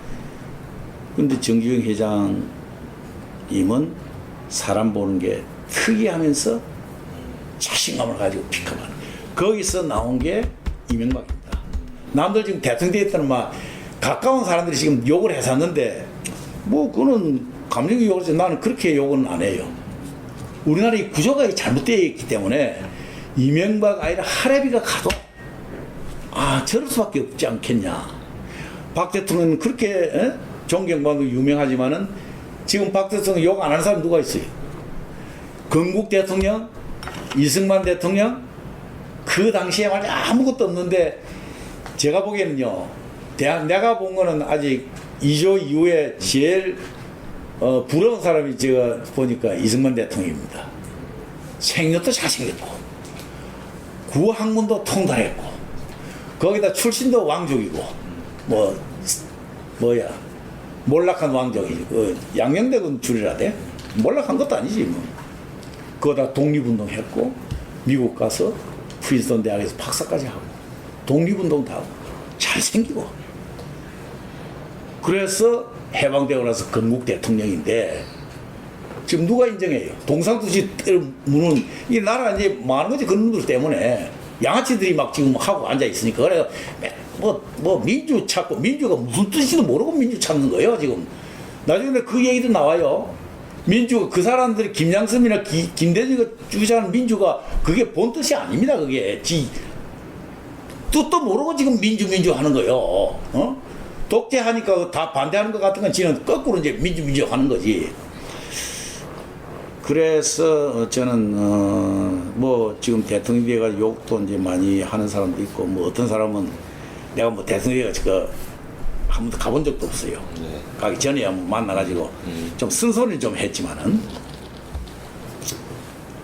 근데 정주영 회장님은 사람 보는 게 특이하면서 자신감을 가지고 픽업하는, 거기서 나온 게 이명박입니다. 남들 지금 대통령 됐다는 가까운 사람들이 지금 욕을 해샀는데, 그거는 감정이 욕을 해서 나는 그렇게 욕은 안 해요. 우리나라의 구조가 잘못되어 있기 때문에 이명박 아니라 하래비가 가도 저럴 수밖에 없지 않겠냐. 박 대통령은 그렇게 존경받고 유명하지만은 지금 박 대통령 욕 안 하는 사람 누가 있어요? 건국 대통령, 이승만 대통령, 그 당시에 말이야 아무것도 없는데, 제가 보기에는요, 내가 본 거는 아직 2조 이후에 제일 부러운 사람이 제가 보니까 이승만 대통령입니다. 생년도 잘생겼고, 구학문도 통달했고, 거기다 출신도 왕족이고, 몰락한 왕족이, 양녕대군 줄이라대? 몰락한 것도 아니지, 그거다 독립운동 했고, 미국 가서 프린스턴 대학에서 박사까지 하고, 독립운동도 하고, 잘생기고. 그래서 해방되고 나서 건국 대통령인데, 지금 누가 인정해요? 동상도시 무는, 이 나라 이제 많은 거지, 그런 분들 때문에. 양아치들이 막 지금 하고 앉아 있으니까. 그래서 민주 찾고, 민주가 무슨 뜻인지도 모르고 민주 찾는 거예요, 지금. 나중에 그 얘기도 나와요. 민주가, 그 사람들이 김양섬이나 김대중이 주장하는 민주가 그게 본 뜻이 아닙니다, 그게. 뜻도 모르고 지금 민주 하는 거예요. 독재하니까 다 반대하는 것 같은 건 지는 거꾸로 이제 민주 하는 거지. 그래서 저는 지금 대통령이 돼가지고 욕도 이제 많이 하는 사람도 있고, 어떤 사람은 내가 대통령이 돼가지고 한 번도 가본 적도 없어요. 네. 가기 전에 만나가지고 좀 쓴소리를 좀 했지만은,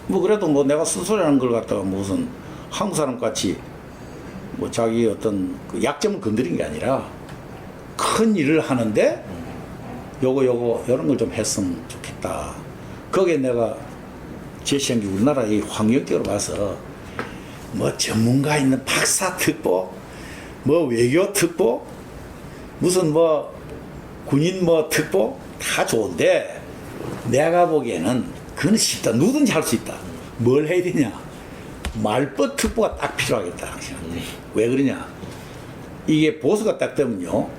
그래도 내가 쓴소리하는 걸 갖다가 무슨 한국 사람 같이 자기 어떤 그 약점을 건드린 게 아니라 큰 일을 하는데 요런 걸 좀 했으면 좋겠다. 거기에 내가 제시한 게 우리나라 이 환경적으로 봐서 전문가 있는 박사 특보, 외교 특보, 무슨 군인 뭐 특보 다 좋은데 내가 보기에는 그건 쉽다. 누구든지 할 수 있다. 뭘 해야 되냐? 말벗 특보가 딱 필요하겠다. 당신한테. 왜 그러냐? 이게 보수가 딱 되면요.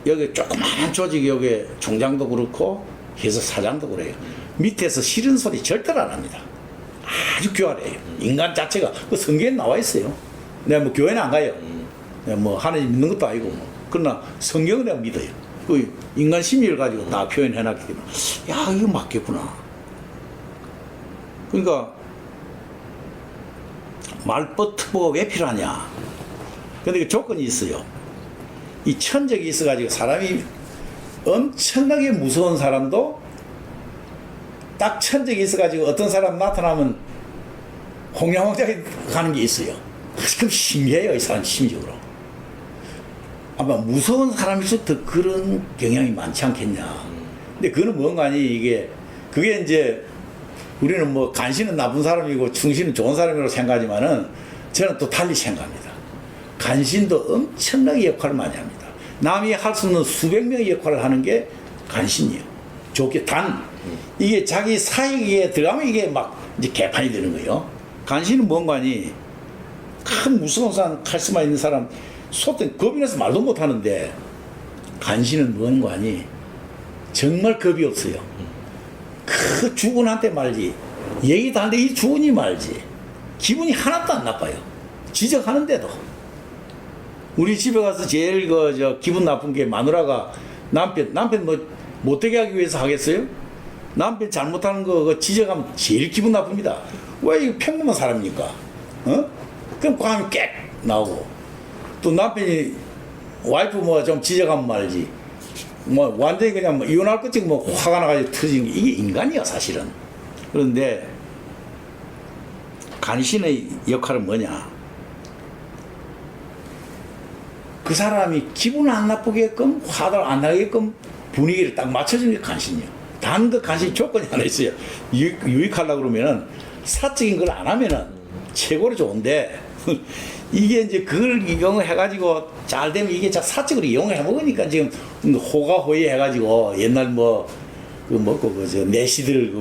여기 조그마한 조직이 여기 총장도 그렇고 해서 사장도 그래요. 밑에서 싫은 소리 절대로 안 합니다. 아주 교활해요. 인간 자체가 그 성경에 나와 있어요. 내가 뭐 교회는 안 가요. 내가 뭐 하나님 믿는 것도 아니고 뭐. 그러나 성경은 내가 믿어요. 그 인간 심리를 가지고 다 표현해놨기 때문에 야 이거 맞겠구나. 그러니까 말벗 특보가 왜 필요하냐? 근데 그 조건이 있어요. 이 천적이 있어가지고 사람이 엄청나게 무서운 사람도 딱 천적이 있어가지고 어떤 사람 나타나면 홍양황장에 가는 게 있어요. 그럼 신기해요, 이 사람 심적으로. 아마 무서운 사람일수록 더 그런 경향이 많지 않겠냐. 근데 그거는 뭔가 아니, 이게, 그게 이제, 우리는 뭐 간신은 나쁜 사람이고 충신은 좋은 사람이라고 생각하지만은 저는 또 달리 생각합니다. 간신도 엄청나게 역할을 많이 합니다. 남이 할 수 없는 수백 명의 역할을 하는 게 간신이에요. 좋게 단, 이게 자기 사익에 들어가면 이게 막 이제 개판이 되는 거예요. 간신은 뭔가 아니, 큰 무서운 사람, 카리스마 있는 사람, 소때 겁이 나서 말도 못 하는데, 간신은 뭔가 아니, 정말 겁이 없어요. 그 주군한테 말지, 얘기도 하는데 이 주군이 말지, 기분이 하나도 안 나빠요. 지적하는데도. 우리 집에 가서 제일 기분 나쁜 게 마누라가 남편 뭐 못되게 하기 위해서 하겠어요? 남편 잘못하는 거 지적하면 제일 기분 나쁩니다. 왜 이거 평범한 사람입니까? 어? 그럼 과음이 깨 나오고, 또 남편이 와이프 뭐 좀 지적하면 말지, 뭐 완전히 그냥 뭐 이혼할 것 지금 뭐 화가 나가지고 터지는 게 이게 인간이야 사실은. 그런데 간신의 역할은 뭐냐? 그 사람이 기분 안 나쁘게끔 화도 안 나게끔 분위기를 딱 맞춰주는 게 간신이에요. 단 그 간신 조건이 하나 있어요. 유익하려고 그러면은 사적인 걸 안 하면은 최고로 좋은데 이게 이제 그걸 이용해가지고 잘 되면 이게 사적으로 이용해 먹으니까 지금 호가호위 해가지고 옛날 내시들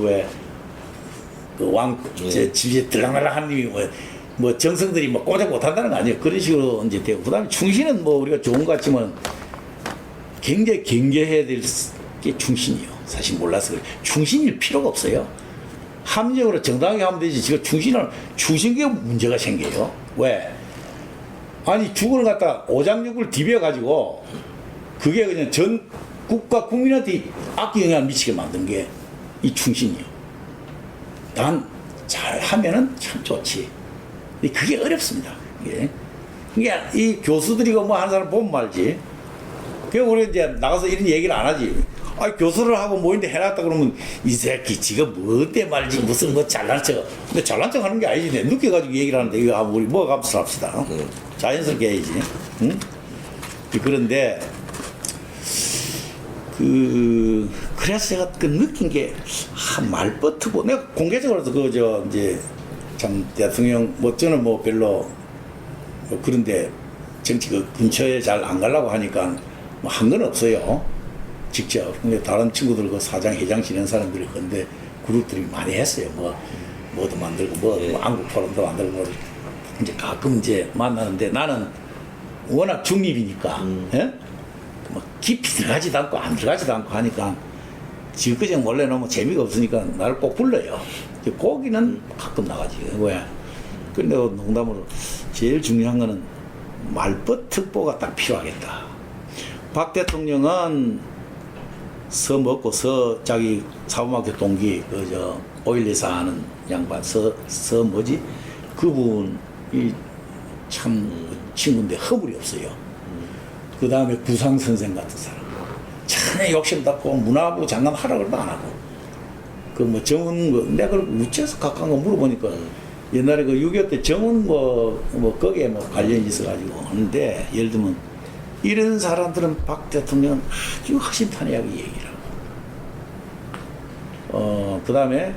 집에 들락날락 하는 님이 뭐 정성들이 뭐 꼬작 못한다는 거 아니에요. 그런 식으로 이제 되고, 그 다음에 충신은 뭐 우리가 좋은 것 같지만 굉장히 경계해야 될 게 충신이요. 사실 몰라서 그래요. 충신일 필요가 없어요. 합리적으로 정당하게 하면 되지. 지금 충신계 문제가 생겨요. 왜? 아니, 주군을 갖다 오장육을 디벼가지고 그게 그냥 전 국가 국민한테 악기 영향을 미치게 만든 게 이 충신이요. 단, 잘 하면은 참 좋지. 근데 그게 어렵습니다. 이게. 그러니까 이 교수들이고 뭐 하는 사람 보면 말지. 그냥 우리 이제 나가서 이런 얘기를 안 하지. 아, 교수를 하고 뭐인데 해놨다 그러면 이 새끼 지금 뭔데 말지 무슨 뭐 잘난 척. 근데 잘난 척 하는 게 아니지. 늦게가지고 얘기를 하는데 이거 우리 뭐 값을 합시다. 자연스럽게 해야지. 응? 그런데 그래서 제가 느낀 게 말버트고 내가 공개적으로도 이제 참 대통령 저는 뭐 별로 뭐 그런데 정치 근처에 잘 안 가려고 하니까 뭐 한 건 없어요. 직접. 근데 다른 친구들 사장, 회장 지낸 사람들이 근데 그룹들이 많이 했어요. 뭐도 만들고 한국 포럼도 만들고 이제 가끔 이제 만나는데 나는 워낙 중립이니까 예? 뭐 깊이 들어가지도 않고 안 들어가지도 않고 하니까 지금까지 원래 너무 재미가 없으니까 나를 꼭 불러요. 거기는 가끔 나가지. 왜? 근데 농담으로 제일 중요한 거는 말벗 특보가 딱 필요하겠다. 박 대통령은 먹고 자기 사범학교 동기 오일리사 하는 양반 뭐지? 그분이 참 친구인데 허물이 없어요. 그 다음에 구상 선생 같은 사람. 천에 욕심답고 문화부 장관 하라고 해도 안 하고. 정은 내가 그걸 우째서 가까운 거 물어보니까 옛날에 6.25 때 정은 거기에 관련이 있어가지고 하는데, 예를 들면 이런 사람들은 박 대통령 아주 허심탄회하게 얘기를 하고, 그 다음에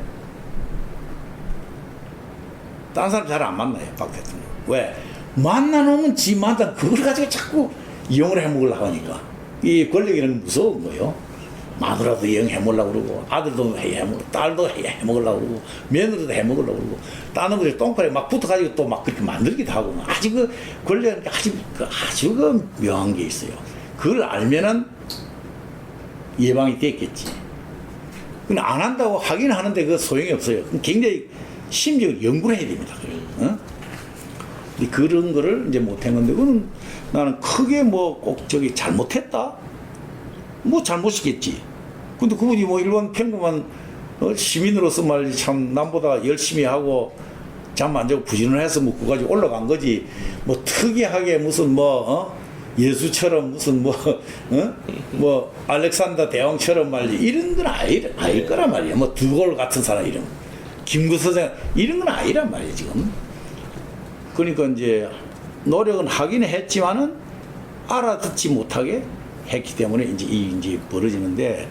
다른 사람 잘 안 만나요, 박 대통령. 왜? 만나놓으면 지 만나 그걸 가지고 자꾸 이용을 해먹으려고 하니까. 이 권력이라는 무서운 거요. 마누라도 영 해먹으려고 그러고, 아들도 해먹으려고, 딸도 해먹으려고 그러고, 며느리도 해먹으려고 그러고, 따는 것들 똥파에 막 붙어가지고 또 막 그렇게 만들기도 하고, 아주 그 권력은 아주 그 묘한 게 있어요. 그걸 알면은 예방이 됐겠지. 근데 안 한다고 하긴 하는데 그 소용이 없어요. 굉장히 심지어 연구를 해야 됩니다. 어? 근데 그런 거를 이제 못한 건데, 그거는 나는 크게 뭐 꼭 저기 잘못했다? 뭐 잘못이겠지. 근데 그분이 뭐 일본 평범한 시민으로서 말이지 참 남보다 열심히 하고 잠 안 자고 부지런을 해서 뭐 그까지 올라간 거지. 뭐 특이하게 무슨 뭐 예수처럼 무슨 뭐 알렉산더 대왕처럼 말이지 이런 건 아닐 거란 말이야. 뭐 드골 같은 사람 이름, 김구서장 이런 건 아니란 말이야 지금. 그러니까 이제 노력은 하긴 했지만은 알아듣지 못하게 했기 때문에 이제 벌어지는데,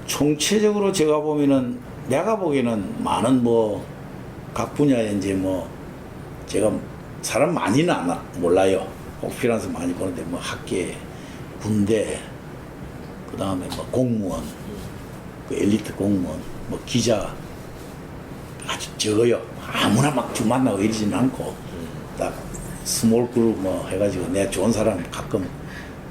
총체적으로 제가 보면은 내가 보기에는 많은 뭐 각 분야에 이제 뭐 제가 사람 많이는 몰라요. 꼭 필요해서 많이 보는데 뭐 학계, 군대, 그 다음에 뭐 공무원, 그 엘리트 공무원, 뭐 기자 아주 적어요. 아무나 막 만나고 이러지는 않고 딱 스몰 그룹 뭐 해가지고 내가 좋은 사람 가끔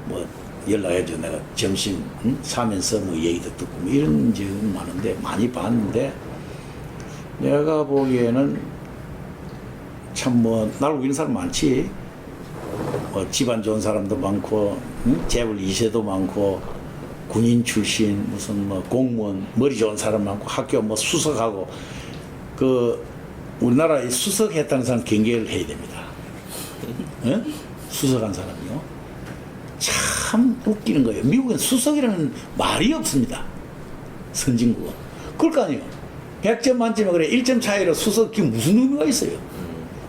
뭐 연락해줘. 내가 점심 사면서 뭐 얘기도 듣고 뭐 이런 적은 많은데, 많이 봤는데 내가 보기에는 참 뭐 날 우기는 사람 많지. 뭐 집안 좋은 사람도 많고, 재벌 2세도 많고, 군인 출신 무슨 뭐 공무원 머리 좋은 사람 많고, 학교 뭐 수석하고, 그 우리나라에 수석했다는 사람 경계를 해야 됩니다. 응? 수석한 사람이요. 참 웃기는 거예요. 미국은 수석이라는 말이 없습니다. 선진국은. 그럴 거 아니에요. 100점 만점에 그래 1점 차이로 수석이 무슨 의미가 있어요.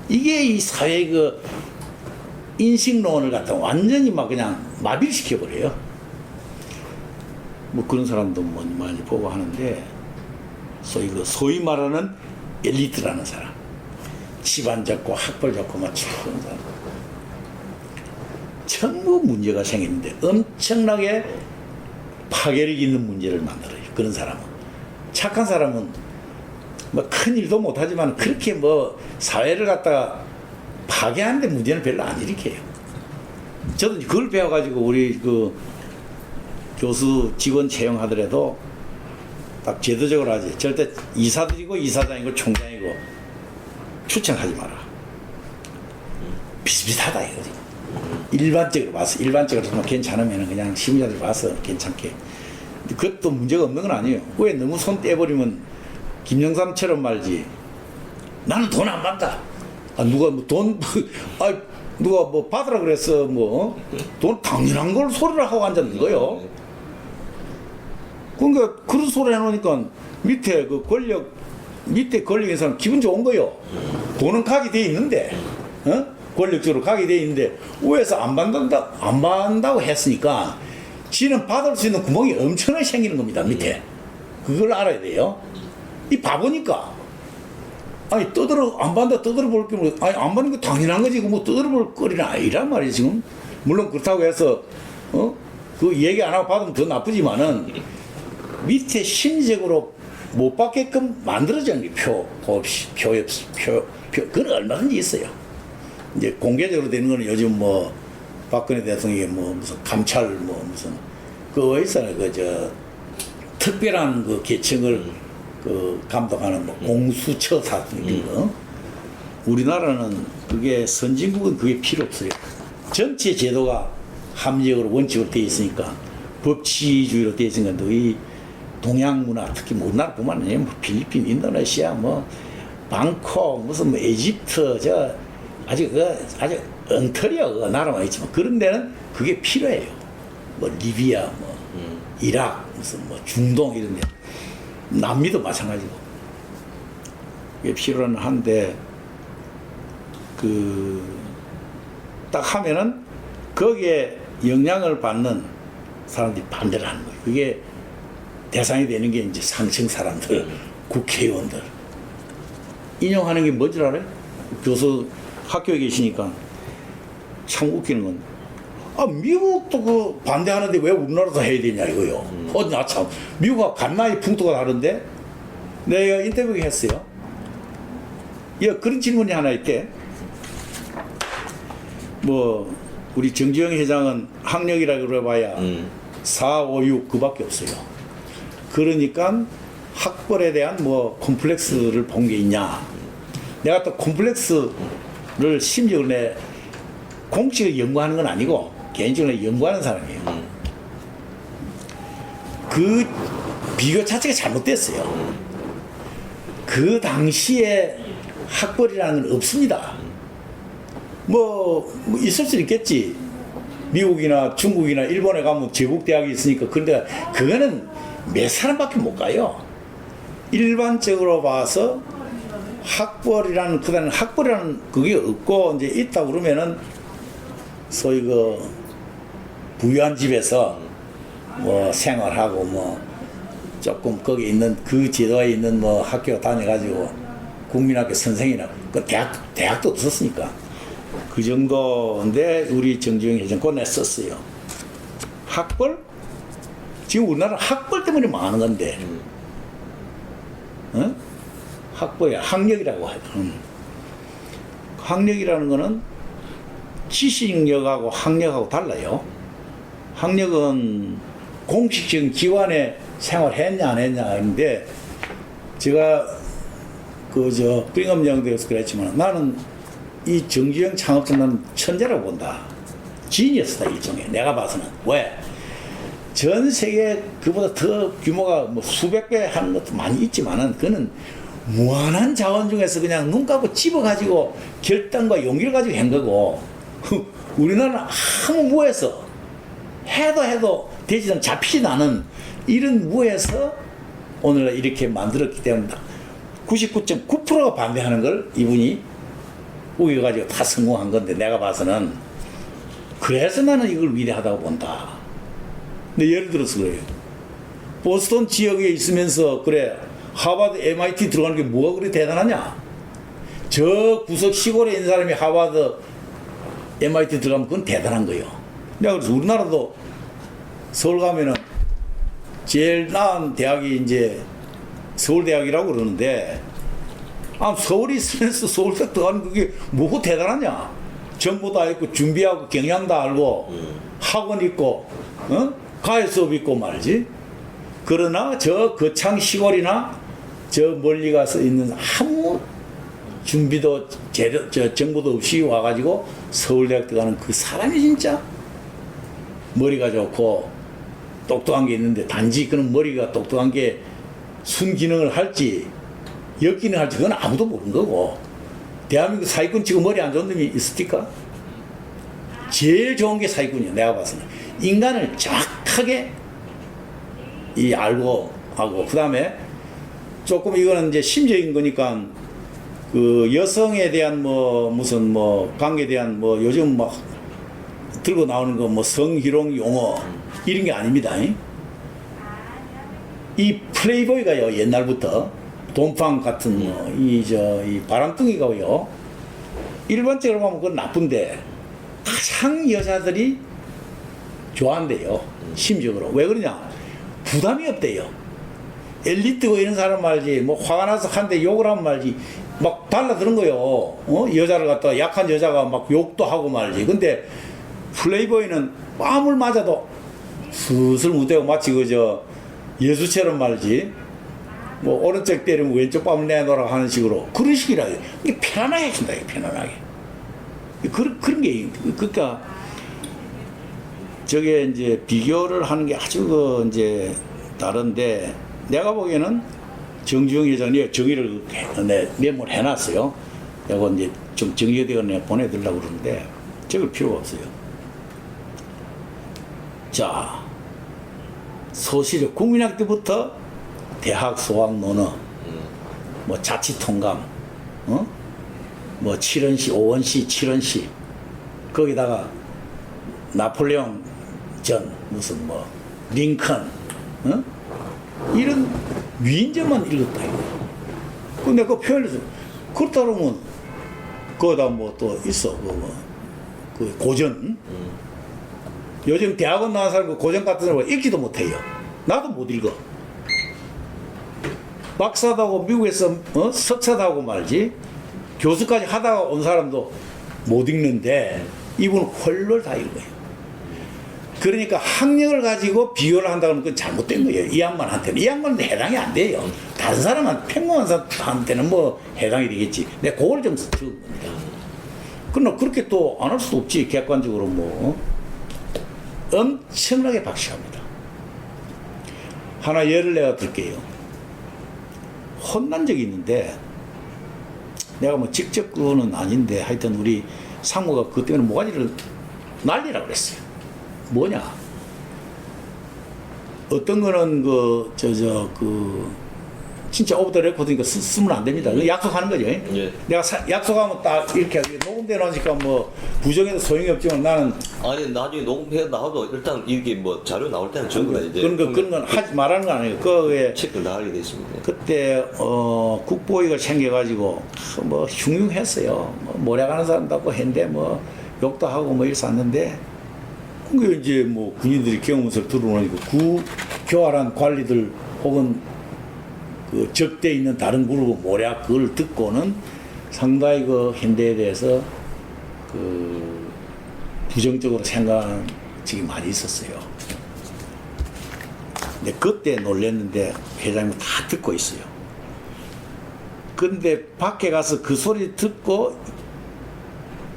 이게 이 사회의 그 인식론을 갖다 완전히 막 그냥 마비를 시켜버려요. 뭐 그런 사람도 뭐 많이 보고 하는데, 소위 말하는 엘리트라는 사람, 집안 좋고 학벌 좋고 막 좋은 사람, 전부 문제가 생기는데 엄청나게 파괴력 있는 문제를 만들어요. 그런 사람은. 착한 사람은 뭐 큰 일도 못하지만 그렇게 뭐 사회를 갖다가 파괴하는데 문제는 별로 안 일으켜요. 저도 그걸 배워가지고 우리 그 교수 직원 채용하더라도 딱 제도적으로 하지. 절대 이사들이고 이사장이고 총장이고 추천하지 마라. 비슷비슷하다 이거지. 일반적으로 봐서, 일반적으로 정말 괜찮으면 그냥 시민자들 봐서 괜찮게. 근데 그것도 문제가 없는 건 아니에요. 왜 너무 손 떼버리면 김영삼처럼 말지. 나는 돈 안 받다. 아, 누가 뭐 돈, 아, 누가 뭐 받으라 그랬어. 뭐, 돈 당연한 걸 소리를 하고 앉았는 거요. 그러니까 그런 소리 해놓으니까 밑에 그 밑에 권력인 사람 기분 좋은 거요. 돈은 가게 돼 있는데, 권력적으로 가게 돼 있는데, 위에서 안 받는다고 했으니까, 지는 받을 수 있는 구멍이 엄청나게 생기는 겁니다, 밑에. 그걸 알아야 돼요. 이 바보니까. 아니, 안 받는다 떠들어 볼 게, 아니, 안 받는 거 당연한 거지. 뭐 떠들어 볼 거리는 아니란 말이에요, 지금. 물론 그렇다고 해서, 그 얘기 안 하고 받으면 더 나쁘지만은, 밑에 심리적으로 못 받게끔 만들어지는 게 그건 얼마든지 있어요. 이제 공개적으로 되는 거는 요즘 뭐, 박근혜 대통령이 뭐, 무슨 감찰, 뭐, 무슨, 그거 있잖아요. 특별한 그 계층을 감독하는 뭐 공수처사 이런 거. 우리나라는 그게 선진국은 그게 필요 없어요. 전체 제도가 합리적으로 원칙으로 되어 있으니까, 법치주의로 되어 있으니까 이 동양 문화, 특히 뭐 우리나라뿐만 아니라 뭐 필리핀, 인도네시아, 뭐 방콕, 무슨 뭐 이집트, 아주 엉터리야 그 나라만 있지만 그런 데는 그게 필요해요. 뭐 리비아, 뭐 이라크, 무슨 뭐 중동 이런 데, 남미도 마찬가지고 그게 필요는 한데 딱 하면은 거기에 영향을 받는 사람들이 반대를 하는 거예요. 그게 대상이 되는 게 이제 상층 사람들, 국회의원들. 인용하는 게 뭔지 알아요? 교수 학교에 계시니까 참 웃기는 건 미국도 그 반대하는데 왜 우리나라도 해야 되냐 이거요. 나 참 미국과 간만에 풍토가 다른데 내가 인터뷰 했어요. 그런 질문이 하나 있게. 뭐 우리 정주영 회장은 학력이라고 그래봐야 4, 5, 6 그밖에 없어요. 그러니까 학벌에 대한 뭐 콤플렉스를 본 게 있냐. 내가 또 콤플렉스를 심지어 내 공식을 연구하는 건 아니고 개인적으로 연구하는 사람이에요. 그 비교 자체가 잘못됐어요. 그 당시에 학벌이라는 건 없습니다. 뭐 있을 수 있겠지. 미국이나 중국이나 일본에 가면 제국대학이 있으니까. 그런데 그거는 몇 사람밖에 못 가요. 일반적으로 봐서 학벌이라는 그다음 학벌이라는 그게 없고 이제 있다 그러면은 소위 그 부유한 집에서 뭐 생활하고 뭐 조금 거기 있는 그 제도에 있는 뭐 학교 다녀가지고 국민학교 선생이나 그 대학도 없었으니까 그 정도인데 우리 정주영 회장 꺼냈었어요. 학벌? 지금 우리나라 학벌 때문에 망하는 건데. 어? 학벌이야. 학력이라고 하죠. 학력이라는 거는 지식력하고 학력하고 달라요. 학력은 공식적인 기관에 생활했냐 안 했냐 하는데 제가 그저 브링엄 영대에서 그랬지만 나는 이 정주영 창업자는 천재라고 본다. 지니어스다 일종의. 내가 봐서는. 왜? 전 세계 그보다 더 규모가 뭐 수백 배 하는 것도 많이 있지만은 그는 무한한 자원 중에서 그냥 눈 감고 집어가지고 결단과 용기를 가지고 한 거고 우리나라는 아무 무에서 해도 되지도 잡히지도 않은 이런 무에서 오늘날 이렇게 만들었기 때문에 99.9%가 반대하는 걸 이분이 우겨가지고 다 성공한 건데 내가 봐서는 그래서 나는 이걸 위대하다고 본다. 근데 예를 들어서 그래요. 보스턴 지역에 있으면서 그래 하버드 MIT 들어가는 게 뭐가 그리 대단하냐. 저 구석 시골에 있는 사람이 하버드 MIT 들어가면 그건 대단한 거예요. 내가 그래서 우리나라도 서울 가면은 제일 나은 대학이 이제 서울대학이라고 그러는데 서울에 있으면서 서울대 들어가는 그게 뭐가 대단하냐. 정보 다 있고 준비하고 경향 다 알고 학원 있고 가해 수업 있고 말이지. 그러나 저 거창 시골이나 저 멀리 가서 있는 아무 준비도 제대로 정보도 없이 와가지고 서울대학 들어가는 그 사람이 진짜 머리가 좋고 똑똑한 게 있는데 단지 그런 머리가 똑똑한 게 순기능을 할지 역기능을 할지 그건 아무도 모르는 거고. 대한민국 사기꾼 치고 머리 안 좋은 놈이 있습니까? 제일 좋은 게 사기꾼이에요. 내가 봐서는 인간을 정확하게 알고 하고 그 다음에 조금 이거는 이제 심적인 거니까 그 여성에 대한 뭐 무슨 뭐 관계에 대한 뭐 요즘 막 들고 나오는 거 뭐 성희롱 용어 이런 게 아닙니다. 이 플레이보이가요 옛날부터 돈팡 같은 뭐 이 바람둥이가요 일반적으로 보면 그건 나쁜데 가장 여자들이 좋아한대요. 심적으로. 왜 그러냐? 부담이 없대요. 엘리트고 이런 사람 말지 뭐 화가 나서 한대 욕을 하면 말지 막 달라드는 거요. 여자를 갖다가 약한 여자가 막 욕도 하고 말지. 근데 플레이보이는 뺨을 맞아도 슬슬 무대고 마치 그저 예수처럼 말지 뭐 오른쪽 때리면 왼쪽 뺨을 내놓으라고 하는 식으로 그런 식이라. 이게 편안하게 해준다. 편안하게. 그런 게 그러니까 저게 이제 비교를 하는 게 아주 그 이제 다른데 내가 보기에는 정주영 회장이 정의를 메모를 해놨어요. 이거 이제 좀 정리되어 보내드리려고 그러는데 적을 필요가 없어요. 자, 소시적 국민학 때부터 대학 소학 논어, 뭐 자치 통감, 뭐 7원시, 5원시, 7원시, 거기다가 나폴레옹 전 무슨 뭐 링컨, 이런 위인전만 읽었다 이거. 근데 그 표현해서 그렇다 그러면 거기다 뭐 또 있어 그 고전 요즘 대학원 나온 사람 고전 같은 사람 읽지도 못해요. 나도 못 읽어. 박사도 하고 미국에서 석사도 하고 말지 교수까지 하다가 온 사람도 못 읽는데 이분은 헐걸 다 읽어요. 그러니까 학력을 가지고 비교를 한다면 그건 잘못된 거예요. 이 양반한테는. 이 양반은 해당이 안 돼요. 다른 사람한테, 평범한 사람한테는 뭐 해당이 되겠지. 내가 그걸 좀 적은 겁니다. 그러나 그렇게 또 안 할 수도 없지. 객관적으로 뭐. 엄청나게 박식합니다. 하나 예를 내가 들게요. 혼난 적이 있는데 내가 뭐 직접 그거는 아닌데 하여튼 우리 상무가 그것 때문에 모가지를 날리라고 그랬어요. 뭐냐? 어떤 거는 진짜 오브 더 레코드니까 쓰면 안 됩니다. 약속하는 거죠. 예. 내가 약속하면 딱 이렇게 녹음돼 놓으니까 뭐 부정해도 소용이 없지만 나는 아니 나중에 녹음해 나와도 일단 이게 뭐 자료 나올 때는 전부 다 이제 그런 건 하지 말하는 건 아니에요. 그에 체크를 다 하게 돼 있습니다. 그때 국보위가 생겨가지고 뭐 흉흉했어요. 뭐 모략하는 사람도 하고 했는데 뭐 욕도 하고 뭐 이랬었는데 그 이제 뭐 군인들이 경험서를 들어오니까 교활한 관리들 혹은 그 적대 있는 다른 그룹 모략 그걸 듣고는 상당히 그 현대에 대해서 그 부정적으로 생각하는 적이 많이 있었어요. 근데 그때 놀랬는데 회장님 다 듣고 있어요. 근데 밖에 가서 그 소리 듣고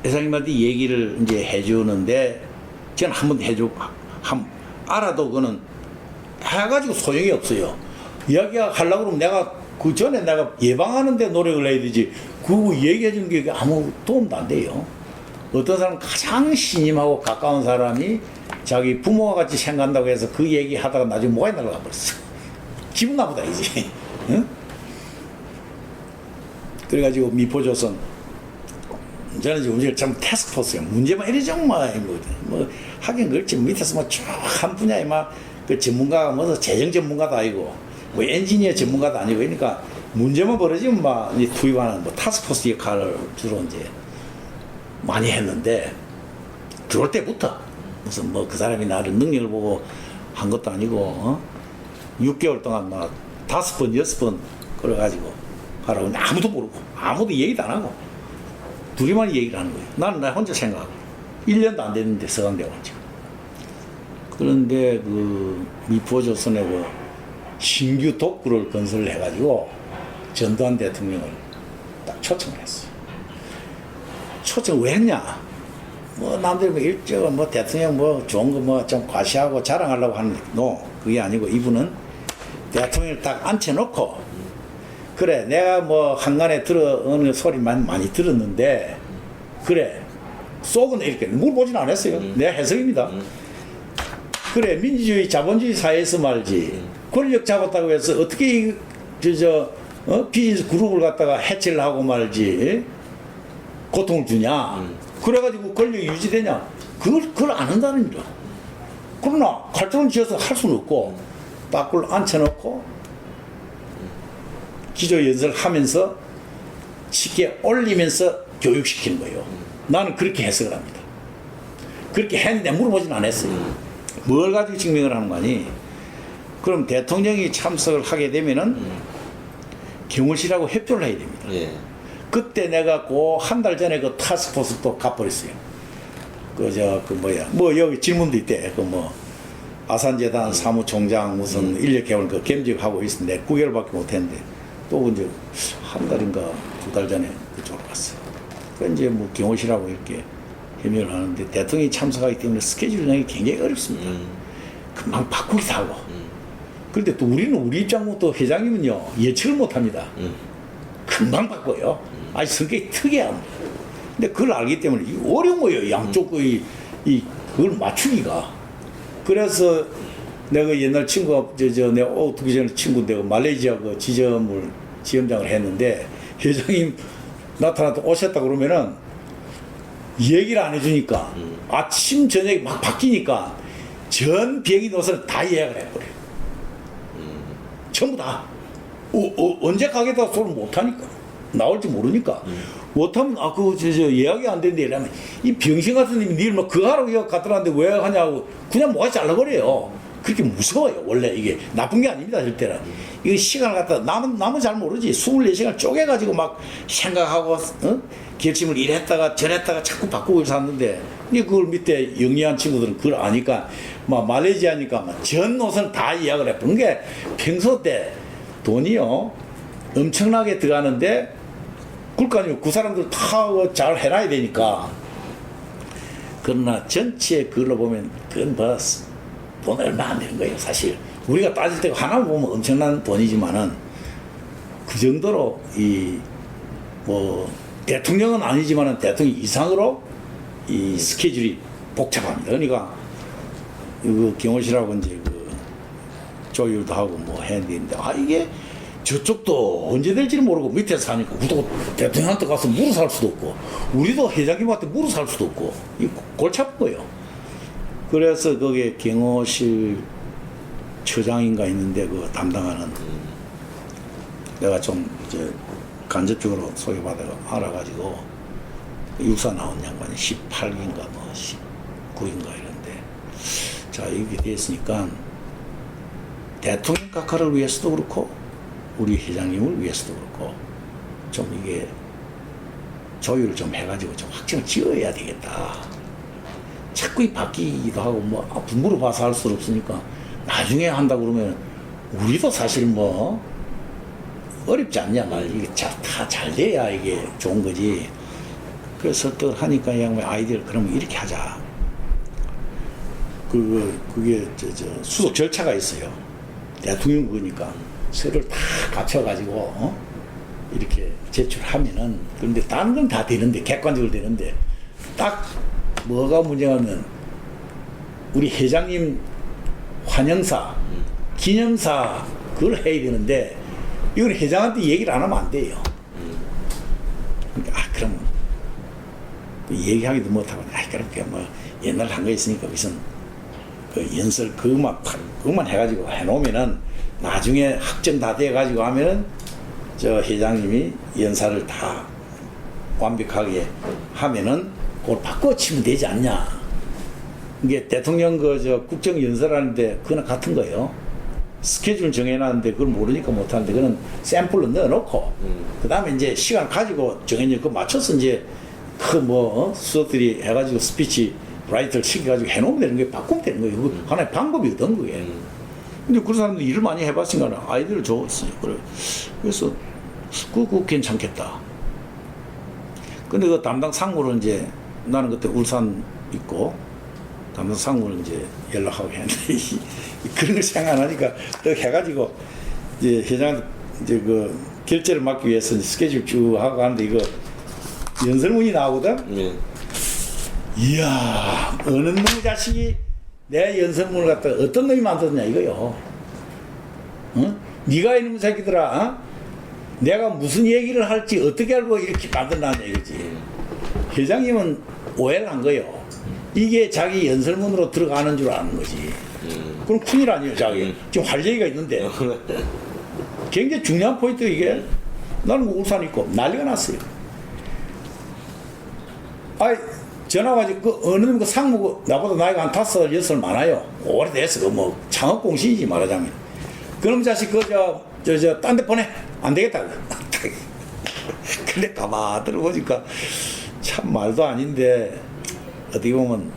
회장님한테 얘기를 이제 해주는데 저는 한 번 알아도 그거는 해가지고 소용이 없어요. 이야기하려고 그러면 내가 그 전에 내가 예방하는데 노력을 해야 되지 그거 얘기해 주는 게 아무 도움도 안 돼요. 어떤 사람은 가장 신임하고 가까운 사람이 자기 부모와 같이 생각한다고 해서 그 얘기 하다가 나중에 뭐가 날아가 버렸어. 기분 나쁘다 이제. 응? 그래가지고 미포조선 저는 지금 우리가 참 태스크포스예요. 문제만 이리 정말 뭐 하긴 그렇지 밑에서 뭐 쭉 한 분야에 막 그 전문가가 뭐 재정 전문가도 아니고 뭐 엔지니어 전문가도 아니고 그러니까 문제만 벌어지면 막 투입하는 뭐 타스크포스 역할을 주로 이제 많이 했는데 들어올 때부터 무슨 뭐 그 사람이 나를 능력을 보고 한 것도 아니고 6개월 동안 막 5번 6번 그래가지고 하라고 근데 아무도 모르고 아무도 얘기도 안 하고 둘이만 얘기를 하는 거예요. 나는 나 혼자 생각하고 1년도 안 됐는데 서강대 왔죠. 그런데 그 미포조선의 그 신규 독구를 건설을 해가지고 전두환 대통령을 딱 초청을 했어요. 초청 왜 했냐? 뭐 남들이 뭐 일찍 뭐 대통령 뭐 좋은 거 뭐 좀 과시하고 자랑하려고 하는데 그게 아니고 이분은 대통령을 딱 앉혀놓고 그래 내가 뭐 한간에 어느 소리만 많이 들었는데 그래 속은 이렇게 물어보진 않았어요. 내 해석입니다. 그래 민주주의 자본주의 사회에서 말지 권력 잡았다고 해서 어떻게 비즈니스 그룹을 갖다가 해체를 하고 말지 고통을 주냐 그래가지고 권력이 유지되냐 그걸 안 한다는 거죠. 그러나 칼전을 지어서 할 수는 없고 딱 그걸 앉혀놓고 기조연설을 하면서 쉽게 올리면서 교육시키는 거예요. 나는 그렇게 해석을 합니다. 그렇게 했는데 물어보진 않았어요. 뭘 가지고 증명을 하는 거니? 그럼 대통령이 참석을 하게 되면은 경호실하고 협조를 해야 됩니다. 예. 그때 내가 그 한 달 전에 그 타스크포스 또 가버렸어요. 뭐 여기 질문도 있대. 아산재단 사무총장 무슨 인력 개발 그 겸직하고 있었는데 9개월밖에 못했는데 또 이제 한 달인가 2달 전에 그쪽으로 갔어요. 그 이제 뭐 경호실하고 이렇게 협력을 하는데 대통령이 참석하기 때문에 스케줄이 굉장히 어렵습니다. 금방 바꾸기도 하고. 그런데 또 우리 입장부터 회장님은요 예측을 못합니다. 금방 바꿔요. 아주 성격이 특이합니다. 근데 그걸 알기 때문에 어려운 거예요. 양쪽 그걸 맞추기가. 그래서 내가 옛날 친구가 내가 오기 전에 친구 내가 말레이시아 그 지점장을 했는데 회장님 나타나서 오셨다 그러면은 얘기를 안 해주니까 아침 저녁에 막 바뀌니까 전 비행기 노선을 다 예약을 해버려요. 전부 다. 언제 가겠다고 소리를 못하니까 나올지 모르니까 못하면 저 예약이 안 된대 이러면 이 병신 같은 놈이 니를 뭐 그거 하라고 예약 갖더라는데 왜 하냐고 그냥 뭐가 잘라버려요. 그렇게 무서워요. 원래 이게 나쁜 게 아닙니다. 절대로. 이거 시간을 갖다 남은 잘 모르지. 24시간 쪼개가지고 막 생각하고 결심을 이랬다가 저랬다가 자꾸 바꾸고 살았는데 그걸 밑에 영리한 친구들은 그걸 아니까 막 말레이시아니까 막 전 노선 다 예약을 해본 게 평소 때 돈이요 엄청나게 들어가는데 그러니까요 그 사람들 다 잘 해놔야 되니까. 그러나 전체 그걸로 보면 그건 뭐 돈 얼마 안 되는 거예요. 사실 우리가 따질 때 하나만 보면 엄청난 돈이지만은 그 정도로 이 뭐 대통령은 아니지만은 대통령 이상으로 이 스케줄이 복잡합니다. 그러니까 그 경호실하고 이제 그 조율도 하고 뭐 해야 되는데 이게 저쪽도 언제 될지는 모르고 밑에서 사니까 우리도 대통령한테 가서 물어 살 수도 없고 우리도 회장님한테 물어 살 수도 없고 이 골치 아픈 거예요. 그래서 거기에 경호실 처장인가 있는데 그 담당하는 내가 좀 이제 간접적으로 소개받아가 알아가지고 육사 나온 양반이 18기인가 뭐 19인가 이런데 자 이렇게 됐으니까 대통령 각하를 위해서도 그렇고 우리 회장님을 위해서도 그렇고 좀 이게 조율을 좀 해가지고 좀 확정을 지어야 되겠다. 자꾸 이 바뀌기도 하고 뭐 물어봐서 할 수 없으니까 나중에 한다 그러면 우리도 사실 뭐 어렵지 않냐 말 이게 다 잘 돼야 이게 좋은 거지. 그래서 또 하니까 그냥 아이디어를 그러면 이렇게 하자. 그게 수속 절차가 있어요. 대통령 그거니까 서류를 다 갖춰가지고 이렇게 제출하면은 그런데 다른 건 다 되는데 객관적으로 되는데 딱 뭐가 문제냐면 우리 회장님 환영사, 기념사 그걸 해야 되는데 이건 회장한테 얘기를 안 하면 안 돼요. 그러니까 그럼 얘기하기도 못하고 그렇게 뭐 옛날 한 거 있으니까 무슨 그 연설 그것만 해가지고 해놓으면은 나중에 확정 다 돼가지고 하면은 저 회장님이 연사를 다 완벽하게 하면은 그걸 바꿔치면 되지 않냐. 이게 대통령 국정 연설하는데 그거랑 같은 거예요. 스케줄 정해놨는데 그걸 모르니까 못하는데 그거는 샘플로 넣어놓고 그 다음에 이제 시간 가지고 정해진 그 맞춰서 이제 수석들이 해가지고 스피치 라이터를 시켜가지고 해놓으면 되는 거예요. 바꾸면 되는 거예요. 그거 하나의 방법이거든 그게. 근데 그런 사람들이 일을 많이 해봤으니까 아이디어를 줬어요. 그래서 그거 괜찮겠다. 근데 그 담당 상무를 이제 나는 그때 울산 있고 담당 상무를 이제 연락하고 했는데 그런 걸 생각하니까 또 해가지고 이제 회장한테 이제 그 결제를 막기 위해서 스케줄 쭉 하고 하는데 이거 연설문이 나오거든. 예. 이야 어느 놈의 자식이 내 연설문을 갖다 어떤 놈이 만들었냐 이거요. 응? 네가 이놈의 새끼들아. 내가 무슨 얘기를 할지 어떻게 알고 이렇게 만들어놨냐 이거지. 회장님은 오해를 한 거예요. 이게 자기 연설문으로 들어가는 줄 아는 거지. 그럼 큰일 아니에요 자기. 지금 할 얘기가 있는데 굉장히 중요한 포인트 이게. 나는 울산 있고 난리가 났어요. 전화 와가지고 그 어느 놈 그 상무 나보다 나이가 한 5살 6살 많아요. 오래됐어. 그 뭐 창업공신이지 말하자면. 그놈 자식 딴 데 보내. 안 되겠다. 근데 가만 들어보니까 참 말도 아닌데 어떻게 보면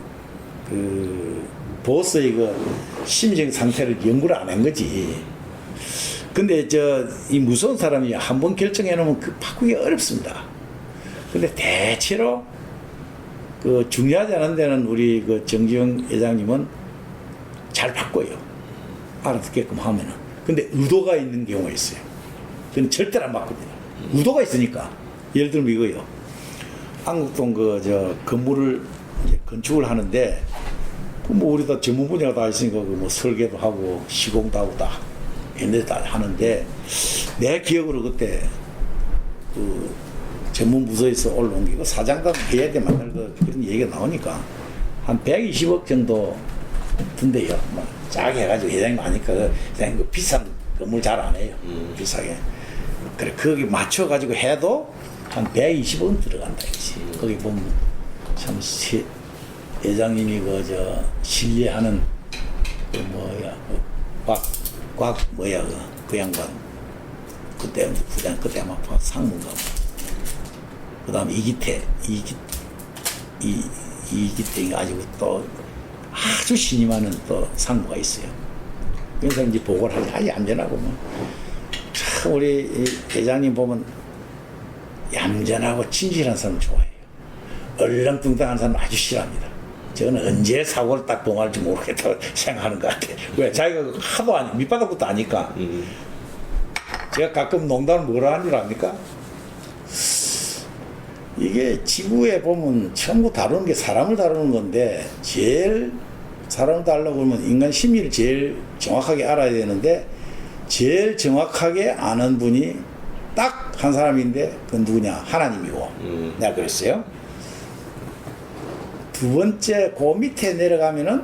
그 보스의 그 심정 상태를 연구를 안 한 거지. 근데 이 무서운 사람이 한번 결정해 놓으면 그 바꾸기 어렵습니다. 근데 대체로 그 중요하지 않은 데는 우리 그 정지영 회장님은 잘 바꿔요. 알아듣게끔 하면은. 근데 의도가 있는 경우가 있어요. 그건 절대로 안 바꿉니다. 의도가 있으니까. 예를 들면 이거요. 안국동 건물을 이제 건축을 하는데, 뭐 우리 다 전문 분야가 다 있으니까 뭐 설계도 하고 시공도 하고 다 옛날에 다 하는데, 내 기억으로 그때 그 전문 부서에서 올라온 게 사장과 해야 돼 만날 그런 얘기가 나오니까 한 120억 정도 든대요. 뭐 짜게 해가지고 회장님 하니까 회장님 그 비싼 건물 잘 안 해요. 비싸게. 그래 거기 맞춰가지고 해도 한 120원 들어간다 이지. 거기 보면 참 회장님이 그 신뢰하는 그 뭐야 곽 뭐야 그 양반 그때 부장 그때 아마 상무인가 뭐. 그다음에 이기태가 아주 또 아주 신이 많은 또 상무가 있어요. 그래서 이제 보고를 하지 아주 얌전하고 뭐. 참 우리 회장님 보면 얌전하고 진실한 사람 좋아해요. 얼렁뚱땅한 사람 아주 싫어합니다. 저는 언제 사고를 딱 범할지 모르겠다고 생각하는 것 같아요. 왜? 자기가 하도 밑바닥부터 아니까. 제가 가끔 농담을 뭐라 하는 줄 압니까? 이게 지구에 보면 전부 다루는 게 사람을 다루는 건데 제일 사람을 다루려고 하면 인간 심리를 제일 정확하게 알아야 되는데 제일 정확하게 아는 분이 딱 한 사람인데 그건 누구냐? 하나님이고. 내가 그랬어요. 두 번째 그 밑에 내려가면은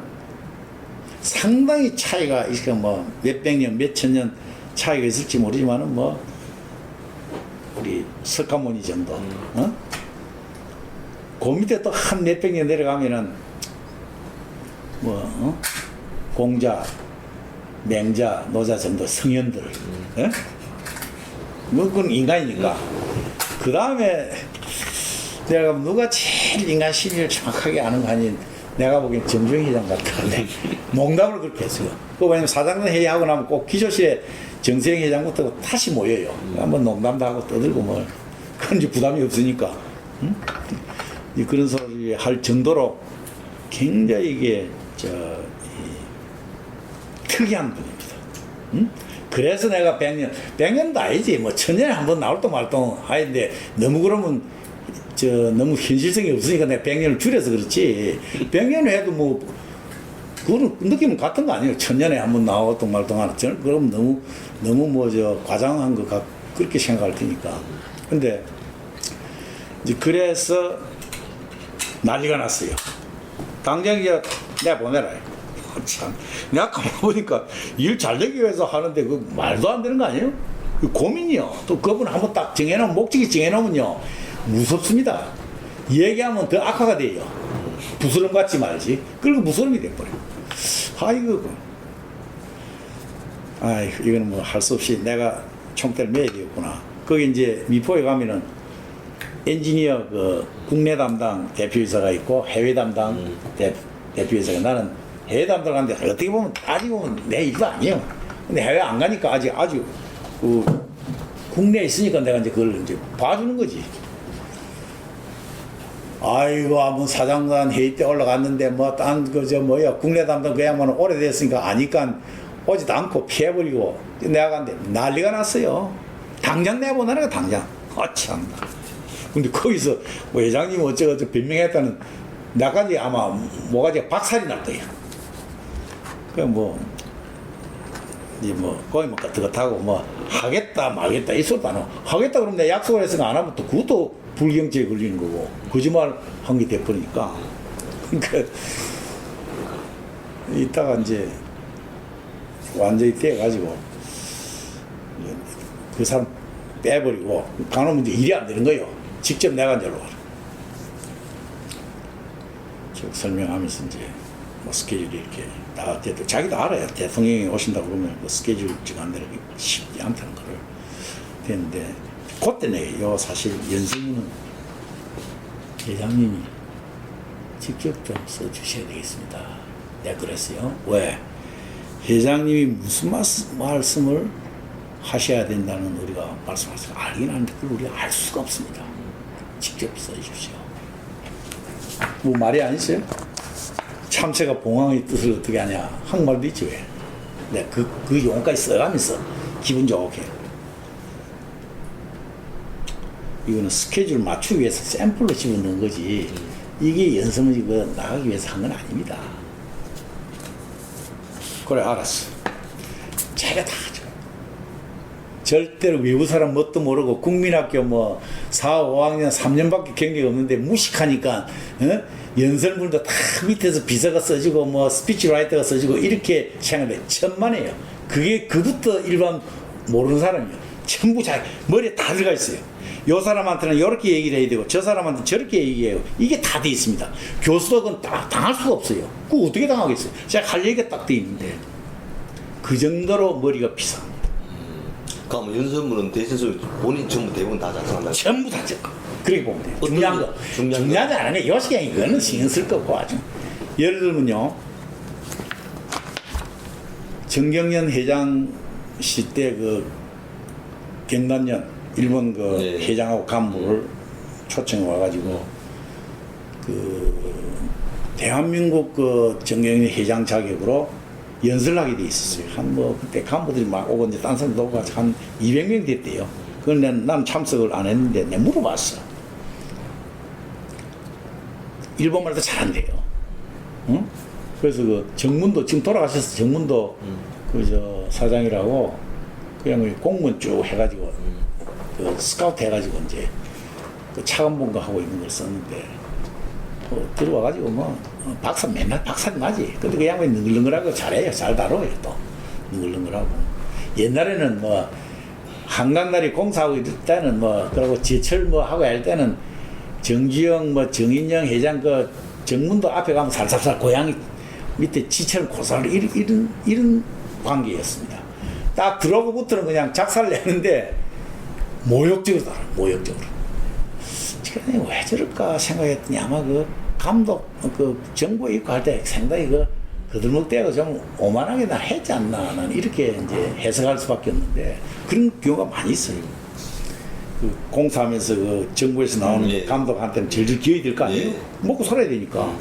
상당히 차이가 있어. 뭐 몇백 년 몇천 년 차이가 있을지 모르지만은 뭐 우리 석가모니 정도. 그 밑에 또 한 몇백 년 내려가면은 뭐 공자, 맹자, 노자 정도 성현들. 뭐 그건 인간이니까. 그 다음에 내가 누가 제일 인간 심리를 정확하게 아는 거 아닌 내가 보기엔 정주영 회장 같은데 농담을 그렇게 했어요. 그 왜냐면 사장님 회의하고 나면 꼭 기조실에 정세영 회장부터 다시 모여요. 한번 농담도 하고 떠들고 뭐 그건 이제 부담이 없으니까. 그런 소리 할 정도로 굉장히 이게 특이한 분입니다. 그래서 내가 100년도 아니지 뭐 1000년에 한 번 나올 동 말동 하는데 너무 그러면 너무 현실성이 없으니까 내가 100년을 줄여서 그렇지 100년 해도 뭐 그거는 느낌은 같은 거 아니에요. 1000년에 한 번 나오던 말동 하나 저는 그럼 너무 뭐 과장한 것 같 그렇게 생각할 테니까. 근데 이제 그래서 난리가 났어요. 당장 이제 내가 보내라. 참, 내가 가만 보니까 일 잘 되기 위해서 하는데 그 말도 안 되는 거 아니에요? 그 고민이요. 또 그분 한번 딱 정해놓으면 목적이 정해놓으면요 무섭습니다. 얘기하면 더 악화가 돼요. 부스럼 같지 말지. 그리고 무서움이 돼버려. 이거는 뭐 할 수 없이 내가 총대를 매야 되겠구나. 거기 이제 미포에 가면은 엔지니어 그 국내 담당 대표이사가 있고 해외 담당 대표이사가 나는 해외 담당 가는데 어떻게 보면 따지고 보면 내 일도 아니에요. 근데 해외 안 가니까 아주 국내에 있으니까 내가 이제 그걸 이제 봐주는 거지. 아이고, 한번 사장단 회의 때 올라갔는데 뭐 국내 담당 그 양반은 오래됐으니까 아니까 오지도 않고 피해버리고 내가 갔는데 난리가 났어요. 당장 내보내라가 당장. 참나. 근데 거기서 뭐 회장님 어쩌고저쩌고 변명했다는 나까지 아마 뭐가지 박살이 날 거예요. 그냥 거기 그렇다고 뭐 하겠다 말겠다 이 소리도 안 하고 하겠다 그러면 내가 약속을 했으니까 안 하면 또 그것도 불경죄에 걸리는 거고 거짓말 한 게 돼버리니까. 그러니까 이따가 이제 완전히 떼가지고 그 사람 빼버리고 가놓으면 이제 일이 안 되는 거예요. 직접 내가 이제 올라가라. 설명하면서 이제 뭐 스케줄이 이렇게 다 돼도 자기도 알아요. 대통령이 오신다고 그러면 뭐 스케줄 안 되는 게 쉽지 않다는 거를 됐는데 그때네 요 사실 연승은 회장님이 직접 좀 써주셔야 되겠습니다. 내가 그랬어요. 왜? 회장님이 무슨 말씀을 하셔야 된다는 우리가 말씀하세요. 알긴 하는데 그걸 우리가 알 수가 없습니다. 직접 써주십시오. 뭐 말이 아니세요? 참새가 봉황의 뜻을 어떻게 하냐 한말도 있지 왜? 내가 그 용어까지 써가면서 기분 좋게. 이거는 스케줄 맞추기 위해서 샘플로 집어넣은 거지 이게 연습을 이거 나가기 위해서 한 건 아닙니다. 그래 알았어. 제가 다 하죠. 절대로 외부 사람 뭣도 모르고 국민학교 뭐 4, 5학년 3년밖에 경력이 없는데 무식하니까 연설문도 다 밑에서 비서가 써지고 뭐 스피치라이터가 써지고 이렇게 생각해 천만에요. 그게 그부터 일반 모르는 사람이에요. 전부 머리에 다 들어가 있어요. 요 사람한테는 이렇게 얘기를 해야 되고 저 사람한테 저렇게 얘기해요. 이게 다 돼 있습니다. 교수도 그건 당할 수가 없어요. 그거 어떻게 당하겠어요? 제가 할 얘기가 딱 돼 있는데 그 정도로 머리가 비상합니다. 그럼 연설문은 대신서 본인 전부 대부분 다 작성한다. 전부 다 적고 그렇게 보면 돼요. 어떤 중요한 거. 중요한 중요한 거 아니에요. 요시경이 그거는 신경 쓸 거 없고 아주. 예를 들면요. 정경련 회장 시대 그 경단련 일본 그 네. 회장하고 간부를 초청해 와가지고 그 대한민국 그 정경련 회장 자격으로 연설을 하게 돼 있었어요. 한 뭐 그때 간부들이 막 오고 이제 딴 사람도 오고 한 200명 됐대요. 그걸 난 참석을 안 했는데 내가 물어봤어. 일본말도 잘한대요. 응? 그래서 그 정문도 지금 돌아가셨어. 정문도 그 저 사장이라고 그냥 공무원 쭉 해가지고 그 스카우트 해가지고 이제 그 차관본가 하고 있는 걸 썼는데 들어와가지고 뭐 박사 맨날 박사님 하지. 근데 그 양반이 능글능글하고 잘해요. 잘 다뤄요 또 능글능글하고. 옛날에는 뭐 한강다리 공사하고 이럴 때는 뭐 그러고 제철 뭐 하고 할 때는 정주영 뭐 정인영 회장 그 정문도 앞에 가면 살살살 고양이 밑에 지처럼 고사를 이런 관계였습니다. 딱 들어오고부터는 그냥 작사를 내는데 모욕적으로 달아 모욕적으로. 지금 왜 저럴까 생각했더니 아마 그 감독 그 정보에 있고 할 때 상당히 그 거들먹대고 좀 오만하게 나 했지 않나 나는 이렇게 이제 해석할 수밖에 없는데 그런 경우가 많이 있어요. 그 공사하면서 그 정부에서 나오는 예. 감독한테는 질질 기어야 될 거 아니에요? 예. 먹고 살아야 되니까.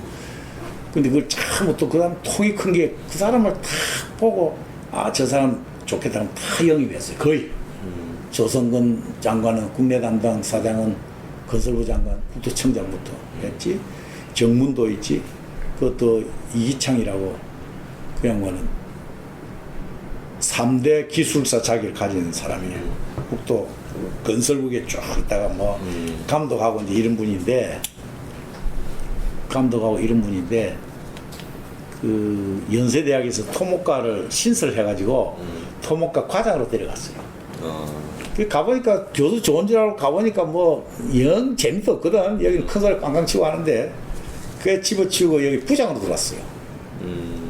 근데 그걸 참 또 그 다음 통이 큰 게 그 사람을 딱 보고 아 저 사람 좋겠다 하면 다 영입했어요. 거의. 조성근 장관은 국내 담당 사장은 건설부 장관 국토청장부터 했지. 정문도 있지. 그것도 이기창이라고 그 양반은 3대 기술사 자격을 가진 사람이에요. 국도 건설국에 쭉 있다가 뭐 감독하고 이제 이런 분인데 그 연세대학에서 토목과를 신설해가지고 토목과 과장으로 데려갔어요. 그 가보니까 교수 좋은 줄 알고 가보니까 뭐 영 재미도 없거든. 여기는 큰 소리 꽝꽝 치고 하는데 그게 집어치우고 여기 부장으로 들어갔어요.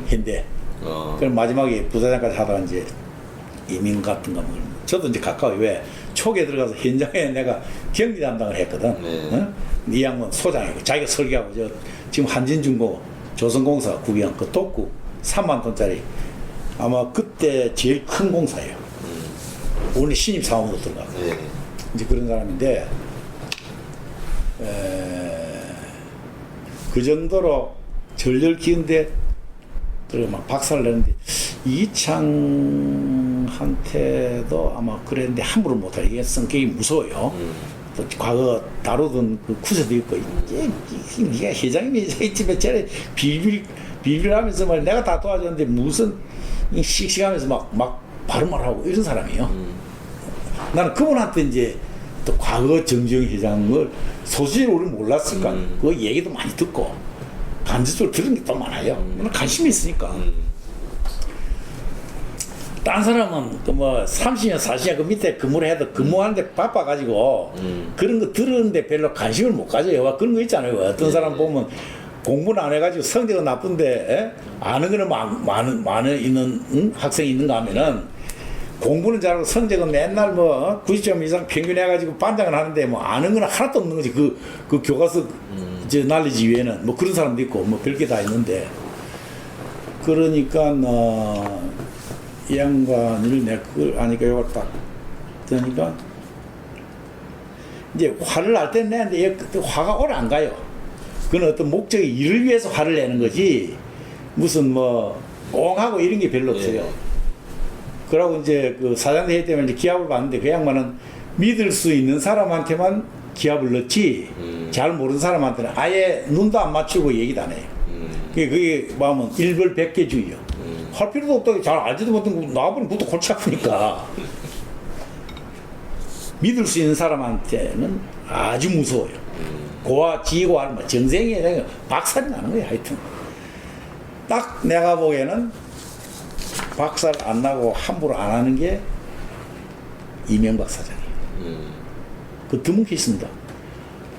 현대. 그럼 마지막에 부사장까지 하다가 이제 이민 같은 거 뭐. 저도 이제 가까워요. 왜? 초기에 들어가서 현장에 내가 경비 담당을 했거든. 네. 응? 이 양반 소장이고 자기가 설계하고 저 지금 한진중공 조선공사 구경 그 독구 3만 톤짜리 아마 그때 제일 큰 공사예요. 오늘 신입 사원으로 들어가고 네. 이제 그런 사람인데 그 정도로 절절 기운데 그리고 막 박살을 내는데 이창한테도 아마 그랬는데 함부로 못해. 이게 성격이 무서워요. 또 과거 다루던 그 구세도 있고 이게 네가 회장님이 이 집에 저래 빌빌하면서 말 내가 다 도와줬는데 무슨 씩씩하면서 막 바로 말하고 이런 사람이에요. 나는 그분한테 이제 또 과거 정주영 회장을 소식을 우리는 몰랐으니까 그 얘기도 많이 듣고 간접적으로 들은 게 또 많아요. 나는 관심이 있으니까. 딴 사람은 그 뭐 30년 40년 그 밑에 근무를 해도 근무하는데 바빠가지고 그런 거 들었는데 별로 관심을 못 가져요. 그런 거 있잖아요. 어떤 사람 보면 공부는 안 해가지고 성적은 나쁜데 아는 거는 많은 있는 학생이 있는가 하면은 공부는 잘하고 성적은 맨날 뭐 90점 이상 평균 해가지고 반장을 하는데 뭐 아는 거는 하나도 없는 거지. 그 교과서 저 날리지 위에는 뭐 그런 사람도 있고 뭐 별게 다 있는데 그러니까 이 양반을 내가 그걸 아니까 이걸 딱 그러니까 이제 화를 날 때는 내는데 화가 오래 안 가요. 그건 어떤 목적이 일을 위해서 화를 내는 거지 무슨 뭐 옹하고 이런 게 별로 없어요. 예. 그러고 이제 그 사장 대회 때문에 이제 기합을 받는데 그 양반은 믿을 수 있는 사람한테만 기합을 넣지 잘 모르는 사람한테는 아예 눈도 안 맞추고 얘기도 안 해요. 그게 마음은 일벌백계주의요. 할 필요도 없다고 잘 알지도 못하고 나와보니 그것도 골치 아프니까 믿을 수 있는 사람한테는 아주 무서워요. 고와 지고와 뭐 정생이 박살이 나는 거예요. 하여튼 딱 내가 보기에는 박살 안 나고 함부로 안 하는 게 이명박 사장이에요. 그 드문게 있습니다.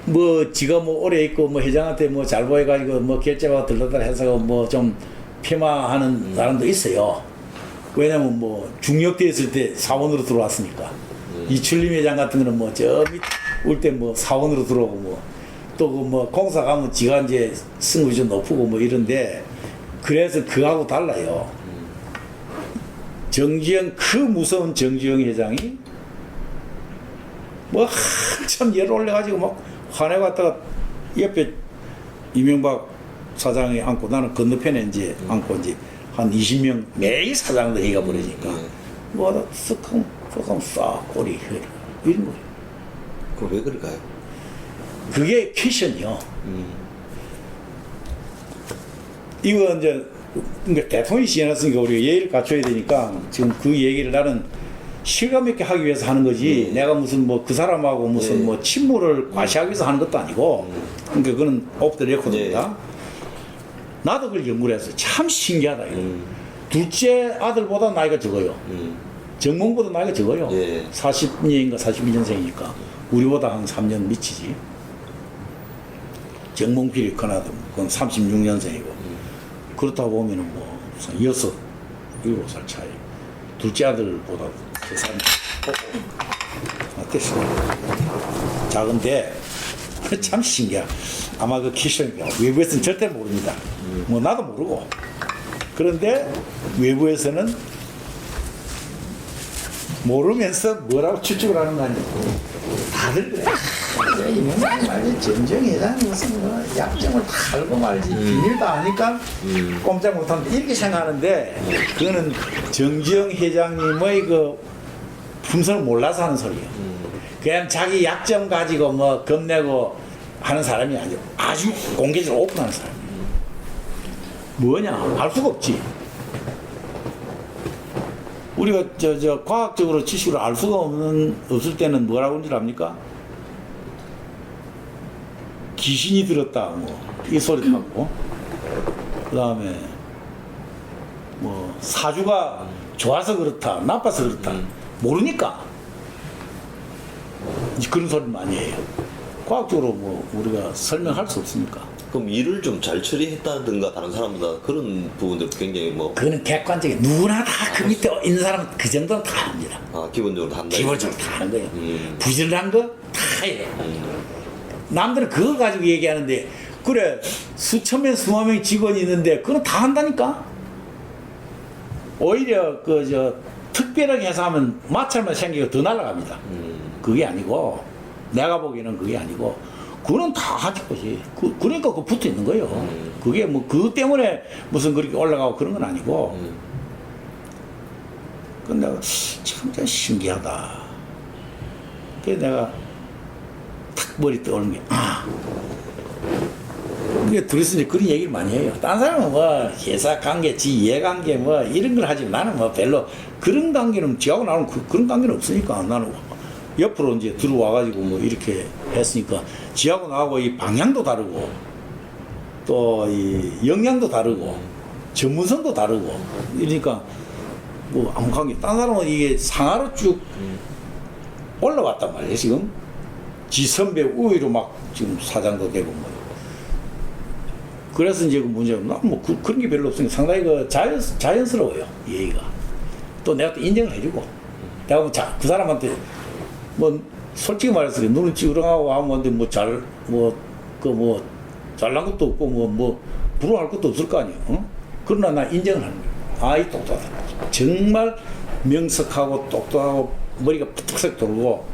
뭐 지가 뭐 오래 있고 뭐 회장한테 뭐 잘 보여가지고 뭐 결제가 들렀다 해서 뭐 좀 폄하하는 사람도 있어요. 왜냐면 뭐 중역대 있을 때 사원으로 들어왔으니까. 이출림 회장 같은 거는 뭐 저 밑 올 때 뭐 사원으로 들어오고 뭐 또 그 뭐 공사 가면 지가 이제 승급이 좀 높고 뭐 이런데 그래서 그하고 달라요. 정지영 그 무서운 정지영 회장이 뭐 한참 열 올려가지고 막 화내갔다가 옆에 이명박 사장이 앉고 나는 건너편에 이제 앉고 이제 한 20명 매일 사장도 얘기가 벌어지니까 뭐하다 쓱하면 싹 꼬리 흐리 이런 거예요. 그럼 왜 그럴까요? 그게 패션이요. 이거 이제 그러니까 대통령이 지어놨으니까 우리가 예의를 갖춰야 되니까 지금 그 얘기를 나는 실감 있게 하기 위해서 하는 거지 내가 무슨 뭐 그 사람하고 무슨 뭐 친모를 과시하기 위해서 하는 것도 아니고 그러니까 그거는 오프 더 레코드입니다. 나도 그걸 연구를 했어요. 참 신기하다 이거. 둘째 아들보다 나이가 적어요. 정몽보다 나이가 적어요. 40년인가 41년생이니까 우리보다 한 3년 미치지. 정몽필이 커나도 그건 36년생이고 그렇다 보면은 뭐 7살 차이. 둘째 아들보다 그 사람 어땠어? 작은데 참 신기해. 아마 그 키션이요. 외부에서는 절대 모릅니다. 뭐 나도 모르고. 그런데 외부에서는 모르면서 뭐라고 추측을 하는 거 아니고 다들 그래. 이명박 말지 정정이 회장이 무슨 뭐 약점을 다 알고 말지 비밀도 아니까 꼼짝 못한다 이렇게 생각하는데 그거는 정지영 회장님의 그 품성을 몰라서 하는 소리예요. 그냥 자기 약점 가지고 뭐 겁내고 하는 사람이 아니고 아주 공개적으로 오픈하는 사람이에요. 뭐냐 알 수가 없지. 우리가 저 과학적으로 지식으로 알 수가 없을 때는 뭐라고 하는 줄 압니까? 귀신이 들었다 뭐 이 소리 하고 그 다음에 뭐 사주가 좋아서 그렇다 나빠서 그렇다 모르니까 이제 그런 소리 많이 해요. 과학적으로 뭐 우리가 설명할 수 없으니까. 그럼 일을 좀 잘 처리했다든가 다른 사람보다 그런 부분들 굉장히 뭐 그거는 객관적인 누구나 다 그 밑에 있는 사람은 그 정도는 다 합니다. 기본적으로 한다. 기본적으로 다 하는 거예요. 부실한 거 다 해요. 남들은 그거 가지고 얘기하는데 그래 수천 명 수만 명의 직원이 있는데 그건 다 한다니까. 오히려 그 저 특별하게 해서 하면 마찰만 생기고 더 날아갑니다. 그게 아니고 내가 보기에는 그게 아니고 그거는 다 하실 거지. 그러니까 그 붙어 있는 거예요. 그게 뭐 그것 때문에 무슨 그렇게 올라가고 그런 건 아니고. 근데 내가 참 신기하다. 그래서 내가 탁 머리 떠오르는 게 그게 둘이서 이제 그런 얘기를 많이 해요. 딴 사람은 뭐 회사 관계, 지 이해관계 뭐 이런 걸 하지 나는 뭐 별로 그런 관계는 지하고 나는 그런 관계는 없으니까 나는 옆으로 이제 들어와가지고 뭐 이렇게 했으니까 지하고 나하고 이 방향도 다르고 또 이 역량도 다르고 전문성도 다르고 이러니까 뭐 아무 관계. 딴 사람은 이게 상하로 쭉 올라왔단 말이에요 지금. 지 선배 우위로 막 지금 사장도 되고 뭐. 그래서 이제 그 문제는 난뭐 그런 게 별로 없으니까 상당히 그 자연스러워요 얘기가. 또 내가 또 인정을 해주고 내가 뭐 그 사람한테 뭐 솔직히 말해서 눈을 찌그러하고 하는 건데 뭐 잘난 것도 없고 뭐 부러워할 것도 없을 거 아니에요. 어? 그러나 나 인정을 하는 거예요. 아이 똑똑하다. 정말 명석하고 똑똑하고 머리가 푸석색 돌고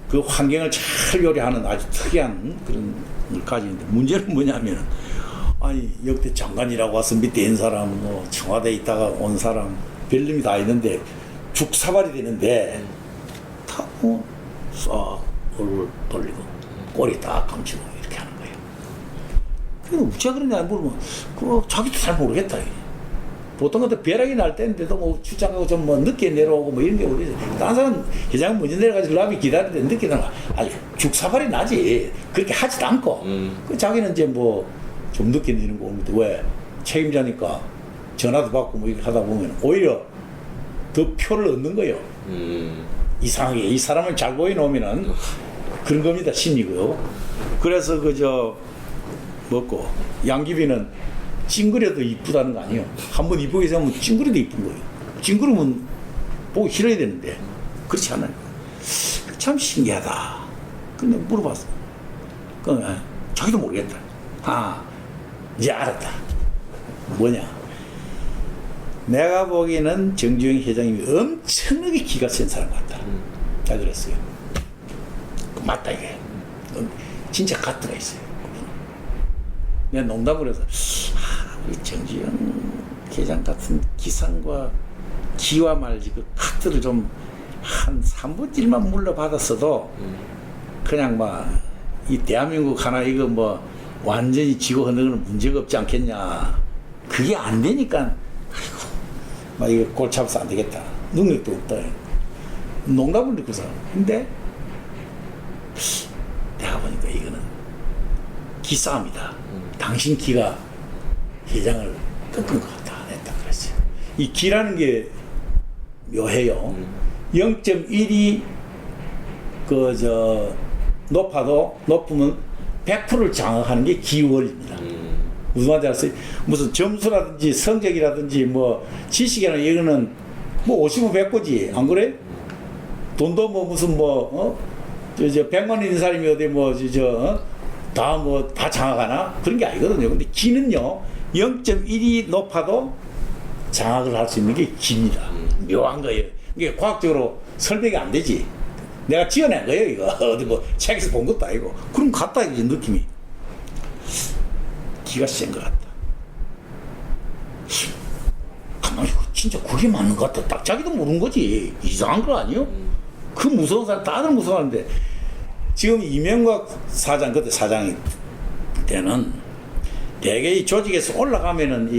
그 환경을 잘 요리하는 아주 특이한 그런 걸 가지는데 문제는 뭐냐면 아니 역대 장관이라고 와서 밑에 있는 사람 뭐 청와대에 있다가 온 사람 별놈이 다 있는데 죽사발이 되는데 다 싹 얼굴 돌리고 꼬리 딱 감추고 이렇게 하는 거예요. 그래서 어찌가 그러냐 물으면 그거 자기도 잘 모르겠다. 보통 같은 벼락이 날 때인데도 뭐 출장 가고 좀 뭐 늦게 내려오고 뭐 이런 게 우리 다른 사람 회장은 먼저 내려가지고 라비 기다리는데 늦게 나가 아니 죽사발이 나지 그렇게 하지도 않고 그 자기는 이제 뭐 좀 늦게 내는 거 오는데 왜 책임자니까 전화도 받고 뭐 이렇게 하다 보면 오히려 더 표를 얻는 거예요. 이상하게 이 사람을 잘 보여놓으면은 그런 겁니다. 심리고요. 그래서 그저 먹고 양귀비는 찡그려도 이쁘다는 거 아니에요. 한번 이쁘게 생각하면 찡그려도 이쁜 거예요. 찡그르면 보기 싫어야 되는데 그렇지 않아요. 참 신기하다. 근데 물어봤어. 자기도 모르겠다. 아, 이제 알았다. 뭐냐? 내가 보기에는 정주영 회장님이 엄청나게 기가 센 사람 같다. 다 그랬어요. 맞다 이게. 진짜 가트가 있어요. 내가 농담을 해서 우리 정주영 회장 같은 기상과 기와 말지 그 카트를 좀 한 3분의 1만 물러받았어도 그냥 막 이 대한민국 하나 이거 뭐 완전히 지고 흔드는 건 문제가 없지 않겠냐. 그게 안 되니까 아이고 막 이거 골 잡아서 안 되겠다. 능력도 없다. 농담을 듣고서. 근데 내가 보니까 이거는 기싸움이다. 당신 기가 회장을 꺾은 것 같다. 했다 그랬어요. 이 기라는 게 묘해요. 0.1이 높으면 100%를 장악하는 게 기원입니다. 무슨 말인지 알았어요? 무슨 점수라든지 성적이라든지 뭐 지식이나 이거는 뭐 50은 100거지. 안 그래? 돈도 뭐 무슨 뭐, 100만 원 있는 사람이 어디 다 장악하나? 그런 게 아니거든요. 근데 기는요, 0.1이 높아도 장악을 할 수 있는 게 기입니다. 묘한 거예요. 이게 과학적으로 설명이 안 되지. 내가 지어낸 거예요, 이거. 어디 뭐 책에서 본 것도 아니고. 그럼 같다, 이게 느낌이. 기가 센 것 같다. 가만히, 진짜 그게 맞는 것 같다. 딱 자기도 모르는 거지. 이상한 거 아니에요? 그 무서운 사람, 다들 무서워하는데. 지금 이명박 사장, 그때 사장이 때는 대개 이 조직에서 올라가면은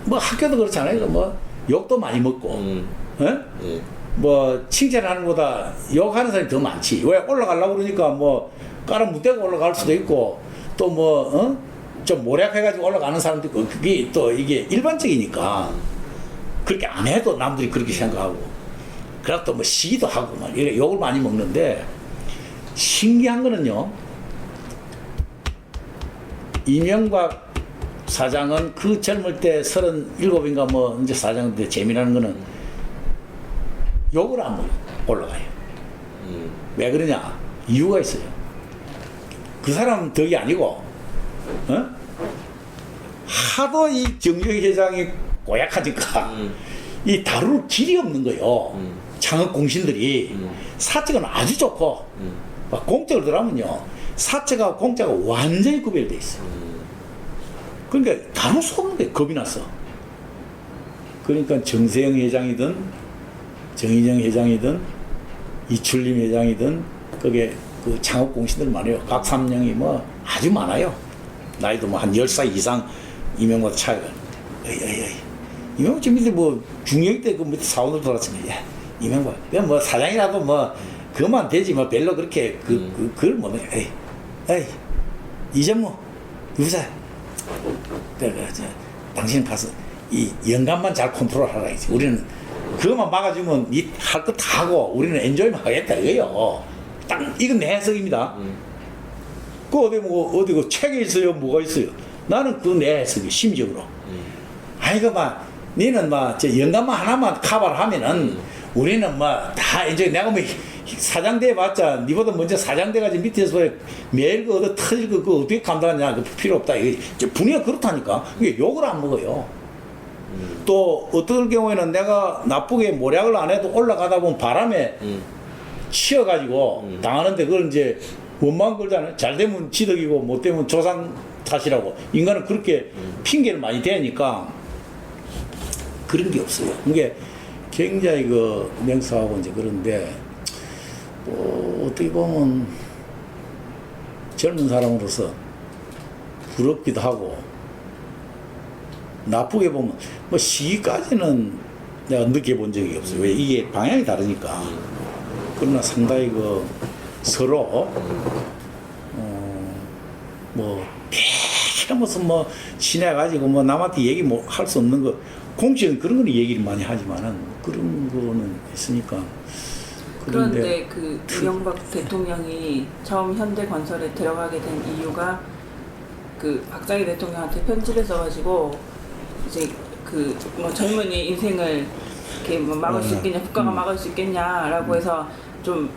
뭐 학교도 그렇잖아요. 뭐 욕도 많이 먹고. 예? 뭐 칭찬하는 것보다 욕하는 사람이 더 많지. 왜 올라가려고 그러니까 뭐 깔아 묻대고 올라갈 수도 있고 또 뭐 좀 모략해가지고 올라가는 사람도 있고 그게 또 이게 일반적이니까 그렇게 안 해도 남들이 그렇게 생각하고 그래서 또 뭐 시기도 하고 막 이래 욕을 많이 먹는데 신기한 거는요. 이명박 사장은 그 젊을 때 37인가 뭐 이제 사장인데 재미나는 거는 욕을 안 먹어 올라가요. 왜 그러냐? 이유가 있어요. 그 사람 덕이 아니고, 하도 이 정주영 회장이 고약하니까 이 다룰 길이 없는 거요. 창업 공신들이 사측은 아주 좋고, 막 공적으로 들어가면요, 사측하고 공짜가 완전히 구별돼 있어. 그러니까 다룰 수 없는 게 겁이 났어. 그러니까 정세영 회장이든 정의정 회장이든 이출림 회장이든 그게 그 창업 공신들 많아요. 각 3명이 뭐 아주 많아요. 나이도 뭐 한 10살 이상 이명박 차이가. 이명박 지금 밑에 뭐 중학교 때 그 밑에 사원으로 돌았으니까 야, 이명박 그냥 뭐 사장이라도 뭐 그만 되지 뭐 별로 그렇게 그걸 뭐 에이 이전무 유사 당신 가서 이 영감만 잘 컨트롤하라 이지. 우리는 그것만 막아주면 할 거 다 하고 우리는 엔조이만 하겠다 이거요. 딱 이건 내 해석입니다. 그 어디 그 책에 있어요, 뭐가 있어요. 나는 그 내 해석이 심적으로. 아이고 막 니는 막 영감만 하나만 커버를 하면은 우리는 뭐 다 엔조이. 내가 뭐 사장 돼 봤자 니보다 먼저 사장 돼가지고 밑에서 매일 그 얻어 터질 거 그거 어떻게 감당하냐. 그 필요 없다. 이게 분위기가 그렇다니까. 이게 욕을 안 먹어요. 또 어떨 경우에는 내가 나쁘게 모략을 안 해도 올라가다 보면 바람에 치여가지고 당하는데 그걸 이제 원망 걸잖아요. 잘 되면 지덕이고 못 되면 조상 탓이라고. 인간은 그렇게 핑계를 많이 대니까 그런 게 없어요. 이게 굉장히 그 맹수하고 이제 그런데 어떻게 보면 젊은 사람으로서 부럽기도 하고 나쁘게 보면 뭐 시기까지는 내가 느껴본 적이 없어요. 왜 이게 방향이 다르니까. 그러나 상당히 그 서로 뭐 그렇게 무슨 뭐 친해가지고 뭐 남한테 얘기 뭐 할 수 없는 거 공식은 그런 거는 얘기를 많이 하지만은 그런 거는 있으니까. 그런데 그 이명박 대통령이 처음 현대건설에 들어가게 된 이유가 그 박정희 대통령한테 편지를 써가지고 이제 그 뭐 젊은이 인생을 이렇게 뭐 막을 수 있겠냐, 국가가 막을 수 있겠냐라고 해서 좀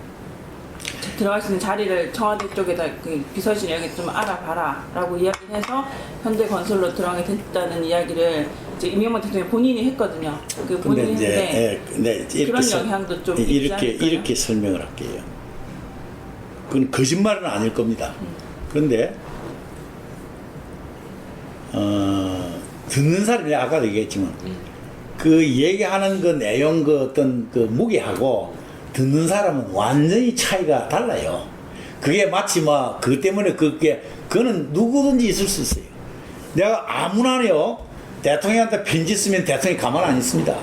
들어갈 수 있는 자리를 청와대 쪽에다 그 비서실에게 좀 알아봐라라고 이야기를 해서 현대건설로 들어가게 됐다는 이야기를 이제 이명박 대통령 본인이 했거든요. 그 근데 본인이 이제 했는데 이렇게 그런 영향도 좀 있지 이렇게 않을까요? 이렇게 설명을 할게요. 그건 거짓말은 아닐 겁니다. 그런데 듣는 사람이 아까도 얘기했지만 그 얘기하는 그 내용 그 어떤 그 무게하고 듣는 사람은 완전히 차이가 달라요. 그게 마치 뭐 그것 때문에 그거는 누구든지 있을 수 있어요. 내가 아무나요 대통령한테 편지 쓰면 대통령이 가만 안 있습니다.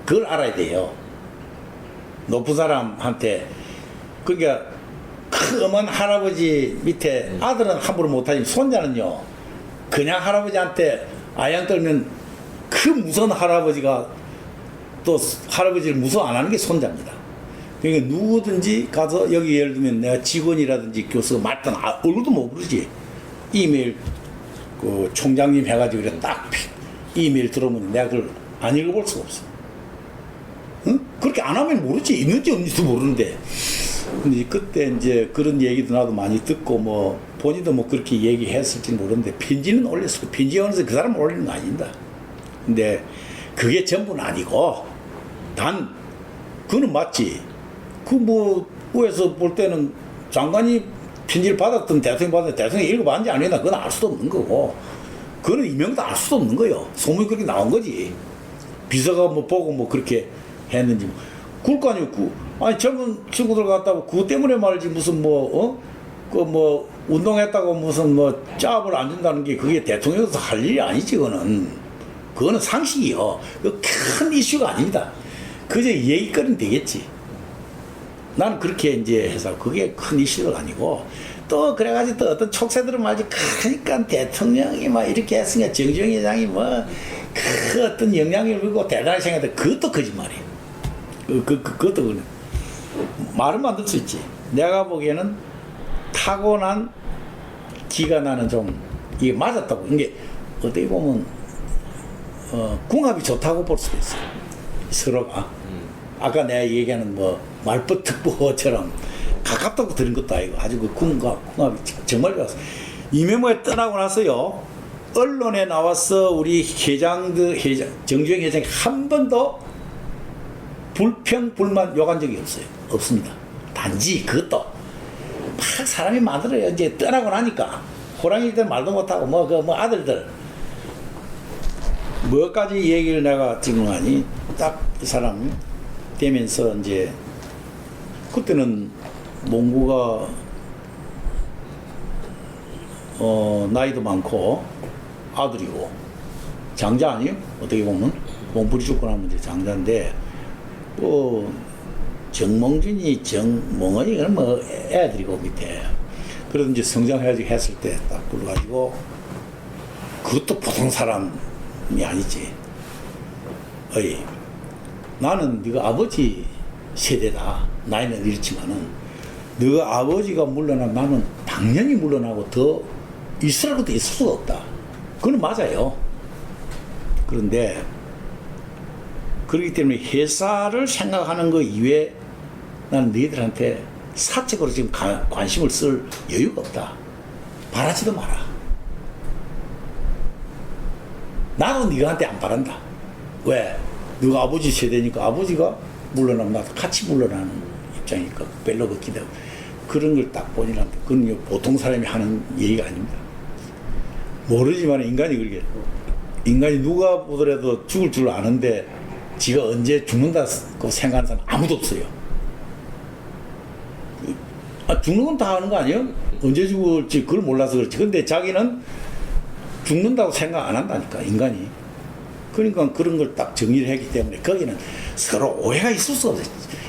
그걸 알아야 돼요. 높은 사람한테 그러니까 큰먼 할아버지 밑에 아들은 함부로 못하지 손자는요 그냥 할아버지한테 아양 떨면 그 무서운 할아버지가 또 할아버지를 무서워 안 하는 게 손자입니다. 그러니까 누구든지 가서 여기 예를 들면 내가 직원이라든지 교수가 말든 얼굴도 못 부르지. 이메일 그 총장님 해가지고 이래 딱 이메일 들어오면 내가 그걸 안 읽어볼 수가 없어. 응? 그렇게 안 하면 모르지. 있는지 없는지도 모르는데. 근데 그때 이제 그런 얘기도 나도 많이 듣고 뭐 본인도 뭐 그렇게 얘기했을지 모르는데 편지는 올렸어. 편지 오면서 그 사람을 올리는 거 아닙니다. 근데 그게 전부는 아니고 단 그거는 맞지. 그 뭐 위에서 볼 때는 장관이 편지를 받았던 대통령이 읽어봤는지 안 읽나 그건 알 수도 없는 거고 그거는 이명도 알 수도 없는 거예요. 소문이 그렇게 나온 거지. 비서가 뭐 보고 뭐 그렇게 했는지 뭐. 그럴 거 아니에요. 아니 젊은 친구들 갔다고 그거 때문에 말이지 무슨 뭐 그 뭐 운동했다고 무슨 뭐 짭을 안 준다는 게 그게 대통령에서 할 일이 아니지. 그거는 상식이요. 그 큰 이슈가 아닙니다. 그저 얘기거리는 되겠지. 나는 그렇게 이제 해서 그게 큰 이슈가 아니고 또 그래가지고 또 어떤 촉새들은 말이지 그러니까 대통령이 막 이렇게 했으니까 정주영 회장이 뭐 그 어떤 영향력을 주고 대단히 생각해 그것도 거짓말이에요. 그것도 그래. 말은 만들 수 있지. 내가 보기에는 타고난 기가 나는 좀 이게 맞았다고. 이게 어떻게 보면 궁합이 좋다고 볼 수도 있어요. 서로가. 아까 내가 얘기하는 뭐 말벗특보처럼 가깝다고 들은 것도 아니고 아주 그 궁합이 정말 좋았어. 이명박이 떠나고 나서요 언론에 나와서 우리 정주영 회장이 한 번도 불평 불만 욕한 적이 없어요. 없습니다. 단지 그것도 막 사람이 많더래요. 이제 떠나고 나니까 호랑이들 말도 못하고 뭐 아들들 뭐까지 얘기를 내가 지금 하니 딱 이 사람 되면서 이제 그때는 몽구가 나이도 많고 아들이고 장자 아니에요? 어떻게 보면 몸부리 죽고 나면 이제 장자인데 정몽준이 정몽원이는 뭐 애들이고 밑에 그래도 이제 성장해가지고 했을 때 딱 불러가지고 그것도 보통 사람이 아니지. 어이 나는 네가 아버지 세대다. 나이는 이렇지만은 네가 아버지가 물러나면 나는 당연히 물러나고 더 있을 것도 있을 수가 없다. 그건 맞아요. 그런데 그렇기 때문에 회사를 생각하는 거 이외에 나는 너희들한테 사적으로 지금 관심을 쓸 여유가 없다. 바라지도 마라. 나도 네가한테 안 바란다. 왜? 너가 아버지 세대니까 아버지가 물러나면 나도 같이 물러나는 입장이니까 별로 걷기도 하고 그런 걸 딱 본인한테 그건 보통 사람이 하는 얘기가 아닙니다. 모르지만 인간이 누가 보더라도 죽을 줄 아는데 지가 언제 죽는다고 생각하는 사람 아무도 없어요. 죽는 건 다 아는 거 아니에요? 언제 죽을지 그걸 몰라서 그렇지. 근데 자기는 죽는다고 생각 안 한다니까, 인간이. 그러니까 그런 걸 딱 정리를 했기 때문에 거기는 서로 오해가 있을 수 없어요.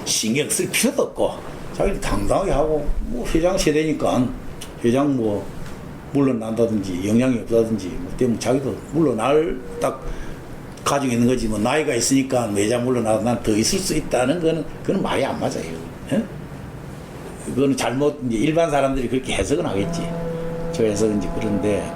신경 쓸 필요도 없고 자기는 당당하게 하고 뭐 회장 세대니까 회장 뭐 물러난다든지 영향이 없다든지 뭐 때문에 자기도 물러날 딱 가지고 있는 거지. 뭐 나이가 있으니까 매장 물러나도 난 더 있을 수 있다는 거는 그건 말이 안 맞아요. 예? 그거는 잘못 이제 일반 사람들이 그렇게 해석은 하겠지. 저 해석은 이제 그런데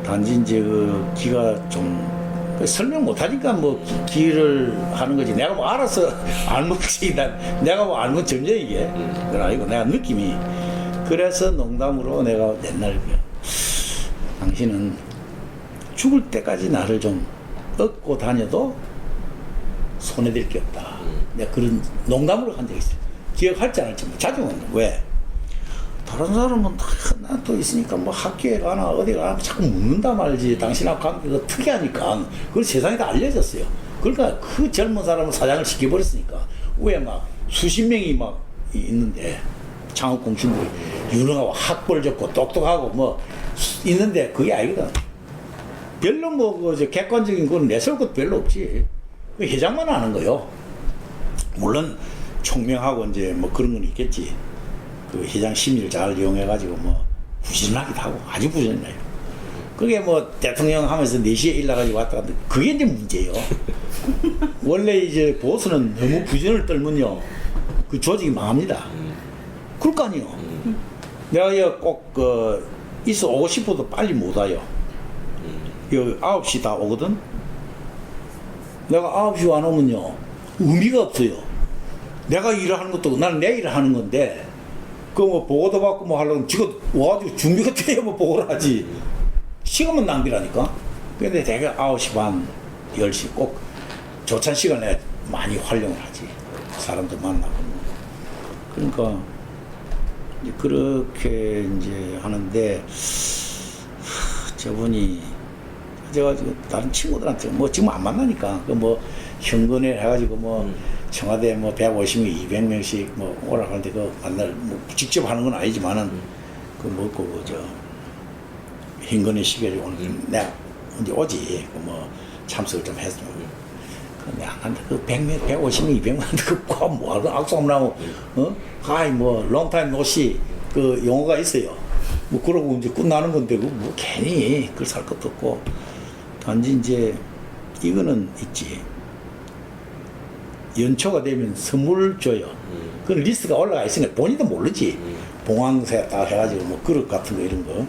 단지 이제 그 기가 좀 설명 못하니까 뭐 기를 하는 거지. 내가 뭐 알아서 알면지 내가 뭐 알면 점점 이게 그건 아니고 내가 느낌이 그래서 농담으로 내가 옛날 당신은 죽을 때까지 나를 좀 얻고 다녀도 손해될 게 없다. 내가 그런 농담으로 한 적이 있어요. 기억할지 안 할지 자주 왜? 다른 사람은 나또 있으니까 뭐 학교에 가나 어디 가나 자꾸 묻는다 말지. 당신하고 관계가 특이하니까 그걸 세상에 다 알려졌어요. 그러니까 그 젊은 사람을 사장을 시켜버렸으니까 왜 막 수십 명이 막 있는데 창업 공신들이 유능하고 학벌 좋고 똑똑하고 뭐 있는데 그게 아니거든. 별로 뭐 그 객관적인 건 내세울 것도 별로 없지. 그 회장만 하는 거요. 물론 총명하고 이제 뭐 그런 건 있겠지. 그 회장 심리를 잘 이용해가지고 뭐 부지런하기도 하고 아주 부지런해요. 그게 뭐 대통령 하면서 4시에 일나가지고 왔다 갔다 그게 이제 문제예요. 원래 이제 보수는 너무 부지런을 떨면요 그 조직이 망합니다. 그럴 거 아니에요. 내가 꼭 있어 오고 싶어도 빨리 못 와요. 여기 9시 다 오거든. 내가 9시 안 오면요 의미가 없어요. 내가 일을 하는 것도 나는 내 일을 하는 건데 그 뭐 보고도 받고 뭐 하려면 지금 와가지고 준비가 돼야 뭐 보고를 하지. 시간만 낭비라니까. 근데 대개 9시 반, 10시 꼭 조찬 시간에 많이 활용을 하지. 사람도 만나고. 그러니까 이제 그렇게 이제 하는데 저분이 제가 다른 친구들한테 뭐 지금 안 만나니까 그 뭐 현근회 해가지고 뭐 청와대 뭐 150명, 200명씩 뭐 오라 하는데 그 만날 뭐 직접 하는 건 아니지만은 그 뭐고 그저 현근회 시계를 오늘 내가 언제 오지 그 뭐 참석을 좀 해서 그 내가 한데 그 100명, 150명, 200명 그거 뭐하고 악수하고 하이 뭐 롱타임 노시 그 용어가 있어요. 뭐 그러고 이제 끝나는 건데 그 뭐 괜히 그걸 살 것도 없고 단지 이제 이거는 있지. 연초가 되면 선물 줘요. 그 리스트가 올라가 있으니까 본인도 모르지. 봉황새 딱 해가지고 뭐 그릇 같은 거 이런 거.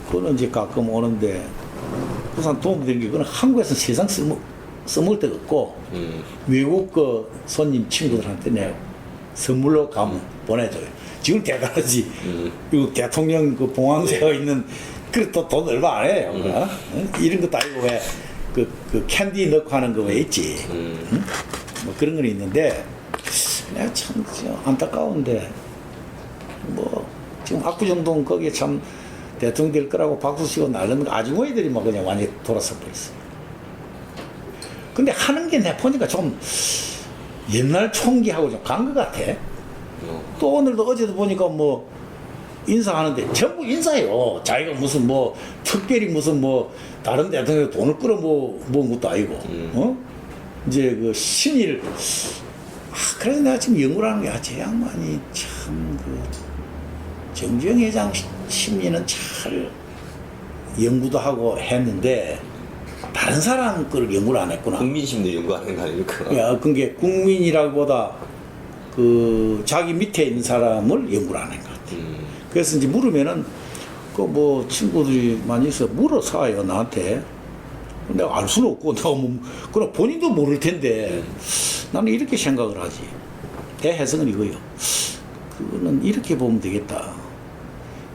그거는 이제 가끔 오는데 우선 도움되는 게 그건 한국에서 세상 써먹을 데가 없고 외국 그 손님 친구들한테 내가 선물로 가면 보내줘요. 지금 대단하지. 그리고 대통령 그 봉황새가 있는 그 또 돈 얼마 안 해요. 이런 것도 아니고 왜 그 캔디 넣고 하는 거 왜 있지. 뭐 그런 건 있는데 내가 참 안타까운데 뭐 지금 압구정동 거기에 참 대통령 될 거라고 박수 치고 날르는 거 아주머니들이 막 그냥 완전히 돌아서 버렸어. 근데 하는 게 내 보니까 좀 옛날 총기하고 좀 간 것 같아. 또 오늘도 어제도 보니까 뭐 인사하는데 전부 인사해요. 자기가 무슨 뭐 특별히 무슨 뭐 다른 대통령 돈을 끌어 모은 것도 아니고 이제 그 심의를 그래서 내가 지금 연구를 하는 게 제 양반이 참 그 정주영 회장 심의는 잘 연구도 하고 했는데 다른 사람 걸 연구를 안 했구나. 국민심리 연구하는 거 아닙니까? 야, 그게 국민이라기보다 그 자기 밑에 있는 사람을 연구를 안 한 것 같아. 그래서 이제 물으면은 그 뭐 친구들이 많이 있어 물어사요 나한테. 내가 알 수는 없고 내가 뭐 그럼 본인도 모를 텐데 나는 이렇게 생각을 하지. 내 해석은 이거요. 그거는 이렇게 보면 되겠다.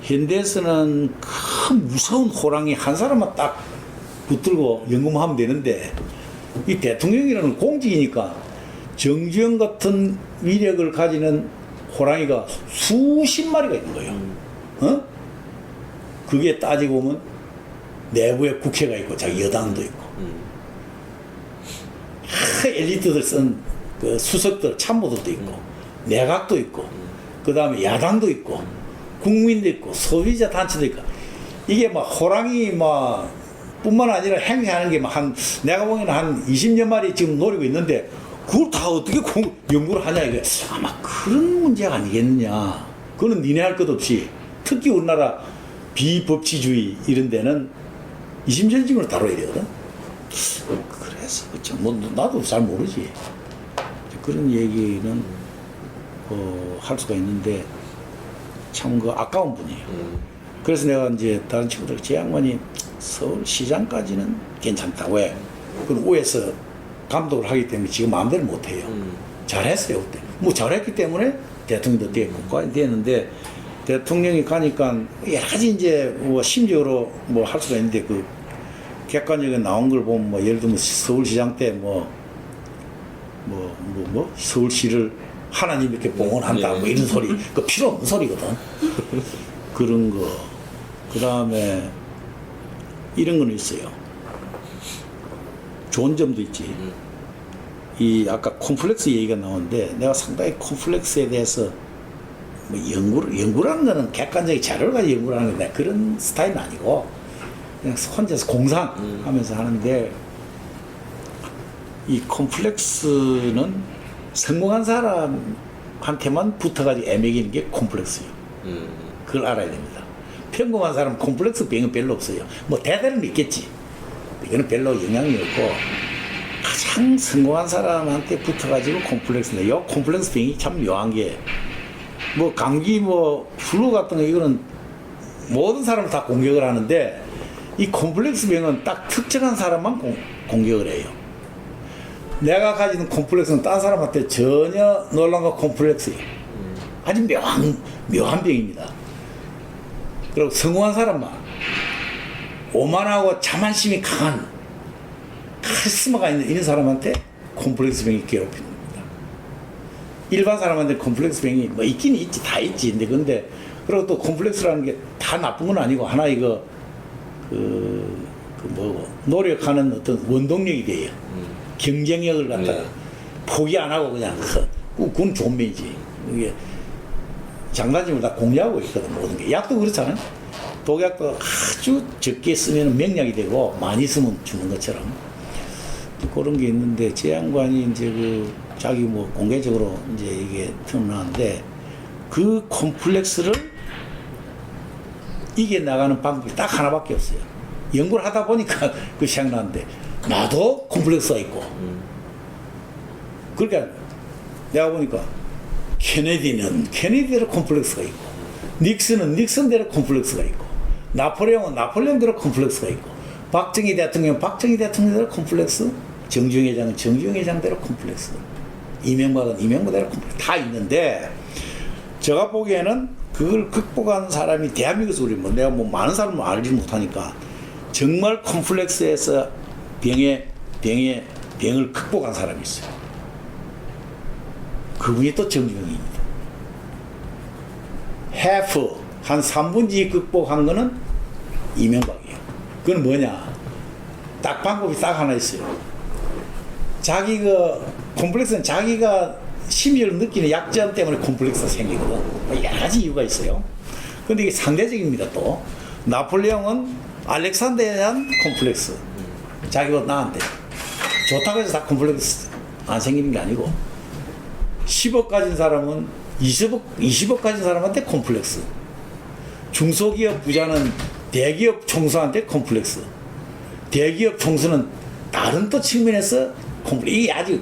현대에서는 큰 무서운 호랑이 한 사람만 딱 붙들고 연금하면 되는데 이 대통령이라는 공직이니까 정주영 같은 위력을 가지는 호랑이가 수십 마리가 있는 거예요. 그게 따지고 보면 내부에 국회가 있고 자기 여당도 있고 엘리트들 쓴 그 수석들 참모들도 있고 내각도 있고 그 다음에 야당도 있고 국민도 있고 소비자 단체도 있고 이게 막 호랑이 막 뿐만 아니라 행위하는 게 막 한 내가 보기에는 한 20여 마리 지금 노리고 있는데 그걸 다 어떻게 연구를 하냐 이게 아마 그런 문제가 아니겠느냐. 그거는 니네 할 것 없이 특히 우리나라 비법치주의 이런 데는 이심전심으로 다뤄야 되거든. 그래서 그쵸. 뭐 나도 잘 모르지. 그런 얘기는 할 수가 있는데 참 그 아까운 분이에요. 그래서 내가 이제 다른 친구들 제 양반이 서울시장까지는 괜찮다. 왜? 그건 OS 감독을 하기 때문에 지금 마음대로 못해요. 잘했어요 그때. 뭐 잘했기 때문에 대통령도 됐고 됐는데 대통령이 가니까 여러 가지 이제 뭐 심적으로 뭐 할 수가 있는데 그 객관적인 나온 걸 보면 뭐 예를 들면 서울시장 때 서울시를 하나님 이렇게 봉헌한다 뭐 이런 소리 그 필요 없는 소리거든. 그런 거. 그 다음에 이런 거는 있어요. 좋은 점도 있지. 이 아까 콤플렉스 얘기가 나오는데 내가 상당히 콤플렉스에 대해서 뭐 연구라는 거는 객관적인 자료를 가지고 연구를 하는 건데 그런 스타일은 아니고 그냥 혼자서 공상하면서 하는데 이 콤플렉스는 성공한 사람한테만 붙어가지고 애매기는 게 콤플렉스예요. 그걸 알아야 됩니다. 평범한 사람은 콤플렉스 병은 별로 없어요. 뭐 대대로는 있겠지. 이거는 별로 영향이 없고 가장 성공한 사람한테 붙어가지고 콤플렉스인데 이 콤플렉스 병이 참 묘한 게 뭐 감기 뭐 플루 같은 거 이거는 모든 사람을 다 공격을 하는데 이 콤플렉스 병은 딱 특정한 사람만 공격을 해요. 내가 가지는 콤플렉스는 다른 사람한테 전혀 놀란과 콤플렉스예요. 아주 묘한 병입니다. 그리고 성공한 사람만 오만하고 자만심이 강한 카리스마가 있는 이런 사람한테 콤플렉스 병이 괴롭히는 겁니다. 일반 사람한테 콤플렉스 병이 뭐 있긴 있지, 다 있지. 근데 그리고 또 콤플렉스라는 게 다 나쁜 건 아니고 하나 이거 노력하는 어떤 원동력이 돼요. 경쟁력을 갖다가 포기 안 하고 그냥 그건 좋은 면이지. 이게 장단점을 다 공유하고 있거든 모든 게. 약도 그렇잖아요. 독약도 아주 적게 쓰면 명약이 되고 많이 쓰면 죽는 것처럼 그런 게 있는데 제 양반이 이제 그 자기 뭐 공개적으로 이제 이게 드러나는데 그 콤플렉스를 이겨 나가는 방법이 딱 하나밖에 없어요. 연구를 하다 보니까 그 생각나는데 나도 콤플렉스가 있고 그러니까 내가 보니까 케네디는 케네디대로 콤플렉스가 있고 닉슨은 닉슨대로 콤플렉스가 있고 나폴레옹은 나폴레옹대로 콤플렉스가 있고 박정희 대통령은 박정희 대통령대로 콤플렉스 정주영 회장은 정주영 회장대로 콤플렉스 이명박은 이명박대로 콤플렉스 다 있는데 제가 보기에는 그걸 극복한 사람이 대한민국에서 우리 뭐 내가 뭐 많은 사람을 알지 못하니까 정말 콤플렉스에서 병을 극복한 사람이 있어요. 그분이 또 정주영입니다. 한 3분의 2 극복한 거는 이명박이에요. 그건 뭐냐? 딱 방법이 딱 하나 있어요. 콤플렉스는 자기가 심리를 느끼는 약점 때문에 콤플렉스가 생기거든. 여러 가지 이유가 있어요. 근데 이게 상대적입니다, 또. 나폴레옹은 알렉산더에 대한 콤플렉스. 자기보다 나한테. 좋다고 해서 다 콤플렉스 안 생기는 게 아니고, 10억 가진 사람은 20억 가진 사람한테 콤플렉스. 중소기업 부자는 대기업 총수한테 콤플렉스. 대기업 총수는 다른 또 측면에서 콤플렉스. 이게 아주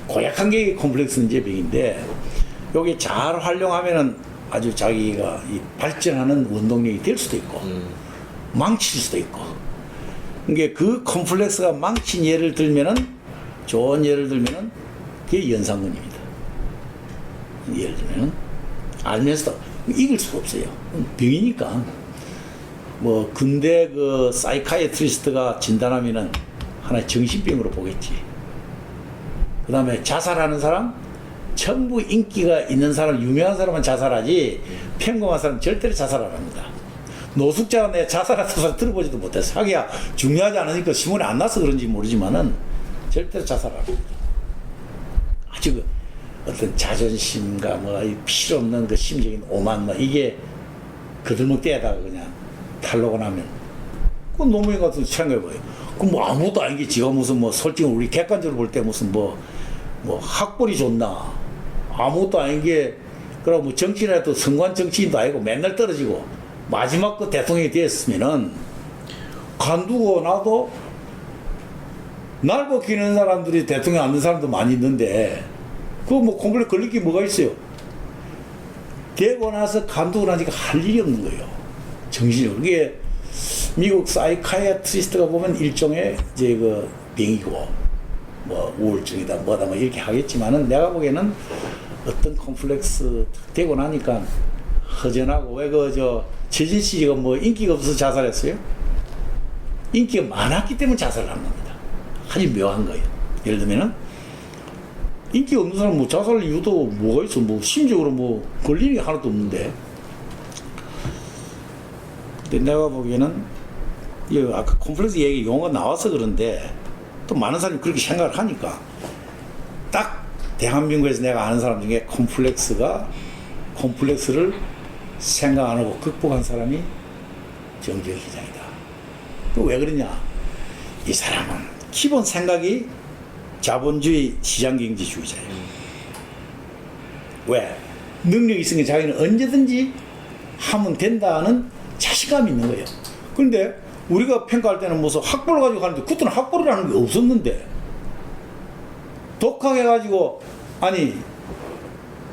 고약한 게 콤플렉스 병인데, 여기 잘 활용하면은 아주 자기가 발전하는 원동력이 될 수도 있고, 망칠 수도 있고. 그러니까 그 콤플렉스가 망친 예를 들면은, 좋은 예를 들면은, 그게 연상군입니다. 예를 들면은, 알면서도 이길 수가 없어요. 병이니까. 뭐, 근데 그 사이카이트리스트가 진단하면은 하나의 정신병으로 보겠지. 그 다음에 자살하는 사람, 전부 인기가 있는 사람, 유명한 사람은 자살하지, 평범한 사람은 절대로 자살 안 합니다. 노숙자가 내 자살한 소리 들어보지도 못했어. 하기야 중요하지 않으니까 신문에 안 나서 그런지 모르지만은 절대로 자살 안 합니다. 아주 그 어떤 자존심과 뭐 필요 없는 그 심적인 오만 뭐 이게 그들먹대에다가 그냥 탈로가 나면 그건 노무현 같은 생각해 봐요. 그 뭐 아무것도 아닌 게 지가 무슨 뭐 솔직히 우리 객관적으로 볼 때 무슨 뭐 학벌이 좋나 아무것도 아닌 게 그리고 뭐 정치인이라도 성관 정치인도 아니고 맨날 떨어지고 마지막 그 대통령이 됐으면은 간두고 나도 날고 기는 사람들이 대통령 안 된 사람도 많이 있는데 그거 뭐 콤플렉스 걸릴 게 뭐가 있어요. 되고 나서 간두고 나니까 할 일이 없는 거예요. 정신적으로. 그게 미국 사이카이아트리스트가 보면 일종의 이제 그 병이고 뭐 우울증이다 뭐다 뭐 이렇게 하겠지만은 내가 보기에는 어떤 콤플렉스 되고 나니까 허전하고 왜 그 저 최진 씨가 뭐 인기가 없어서 자살했어요? 인기가 많았기 때문에 자살을 한 겁니다. 아주 묘한 거예요. 예를 들면은 인기 없는 사람 뭐 자살 이유도 뭐가 있어? 뭐 심적으로 뭐 걸리는 게 하나도 없는데. 근데 내가 보기에는 이 아까 콤플렉스 얘기 용어가 나와서 그런데 또 많은 사람이 그렇게 생각을 하니까 딱 대한민국에서 내가 아는 사람 중에 콤플렉스를 생각 안 하고 극복한 사람이 정주영 회장이다. 그 왜 그러냐? 이 사람은 기본 생각이 자본주의 시장경제주의자예요. 왜? 능력이 있으니까 자기는 언제든지 하면 된다는 자신감이 있는 거예요. 그런데 우리가 평가할 때는 무슨 학벌을 가지고 하는데 그때는 학벌이라는 게 없었는데 독학해가지고 아니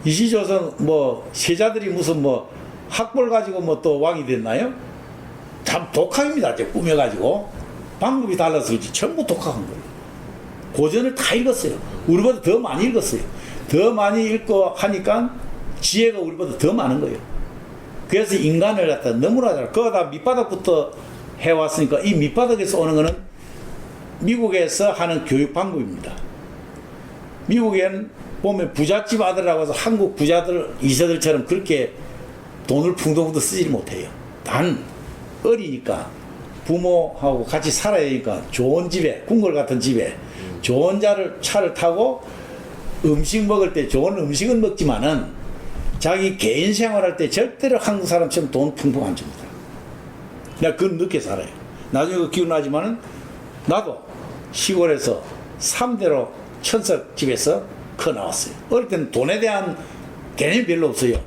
이시조선 뭐 세자들이 무슨 뭐 학벌 가지고 뭐 또 왕이 됐나요? 참 독학입니다. 이제 꾸며가지고 방법이 달라서 그렇지 전부 독학한 거예요. 고전을 다 읽었어요. 우리보다 더 많이 읽었어요. 더 많이 읽고 하니까 지혜가 우리보다 더 많은 거예요. 그래서 인간을 갖다 너무나 잘, 그거 다 밑바닥부터 해왔으니까 이 밑바닥에서 오는 거는 미국에서 하는 교육 방법입니다. 미국에는 보면 부잣집 아들이라고 해서 한국 부자들, 이세들처럼 그렇게 돈을 풍덩풍덩 쓰지 못해요. 단, 어리니까 부모하고 같이 살아야 되니까 좋은 집에, 궁궐 같은 집에 좋은 차를 타고 음식 먹을 때 좋은 음식은 먹지만은 자기 개인 생활할 때 절대로 한국 사람처럼 돈 풍풍 안 줍니다. 내가 그걸 늦게 살아요. 나중에 그 기억나지만은 나도 시골에서 3대로 천석집에서 커 나왔어요. 어릴 때는 돈에 대한 개념이 별로 없어요.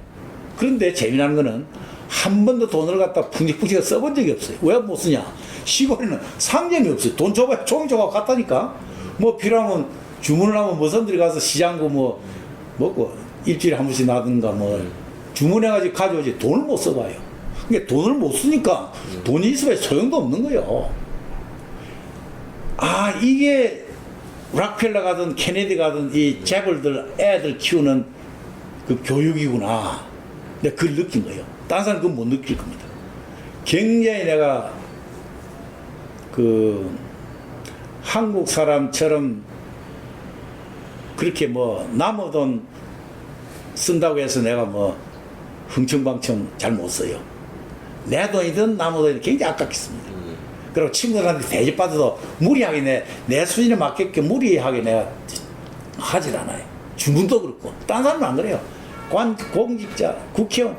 그런데 재미난 거는 한 번도 돈을 갖다 풍직풍직 써본 적이 없어요. 왜 못 쓰냐? 시골에는 상점이 없어요. 돈 줘봐야 종이 조각 갖다니까. 뭐 필요하면 주문을 하면 머선들이 가서 시장고 뭐 먹고 일주일에 한 번씩 나든가 뭐 주문해가지고 가져오지 돈을 못 써봐요. 그러니까 돈을 못 쓰니까 돈이 있어야 소용도 없는 거예요. 아, 이게 락펠러 가든 케네디 가든 이 재벌들 애들 키우는 그 교육이구나. 내가 그걸 느낀 거예요. 다른 사람은 그건 못 느낄 겁니다. 굉장히 내가 그 한국 사람처럼 그렇게 뭐 남의 돈 쓴다고 해서 내가 뭐 흥청방청 잘 못 써요. 내 돈이든 남의 돈이든 굉장히 아깝겠습니다. 그리고 친구들한테 대접받아도 무리하게 내 수준에 맞게끔 무리하게 내가 하질 않아요. 주문도 그렇고 딴 사람은 안 그래요. 공직자, 국회의원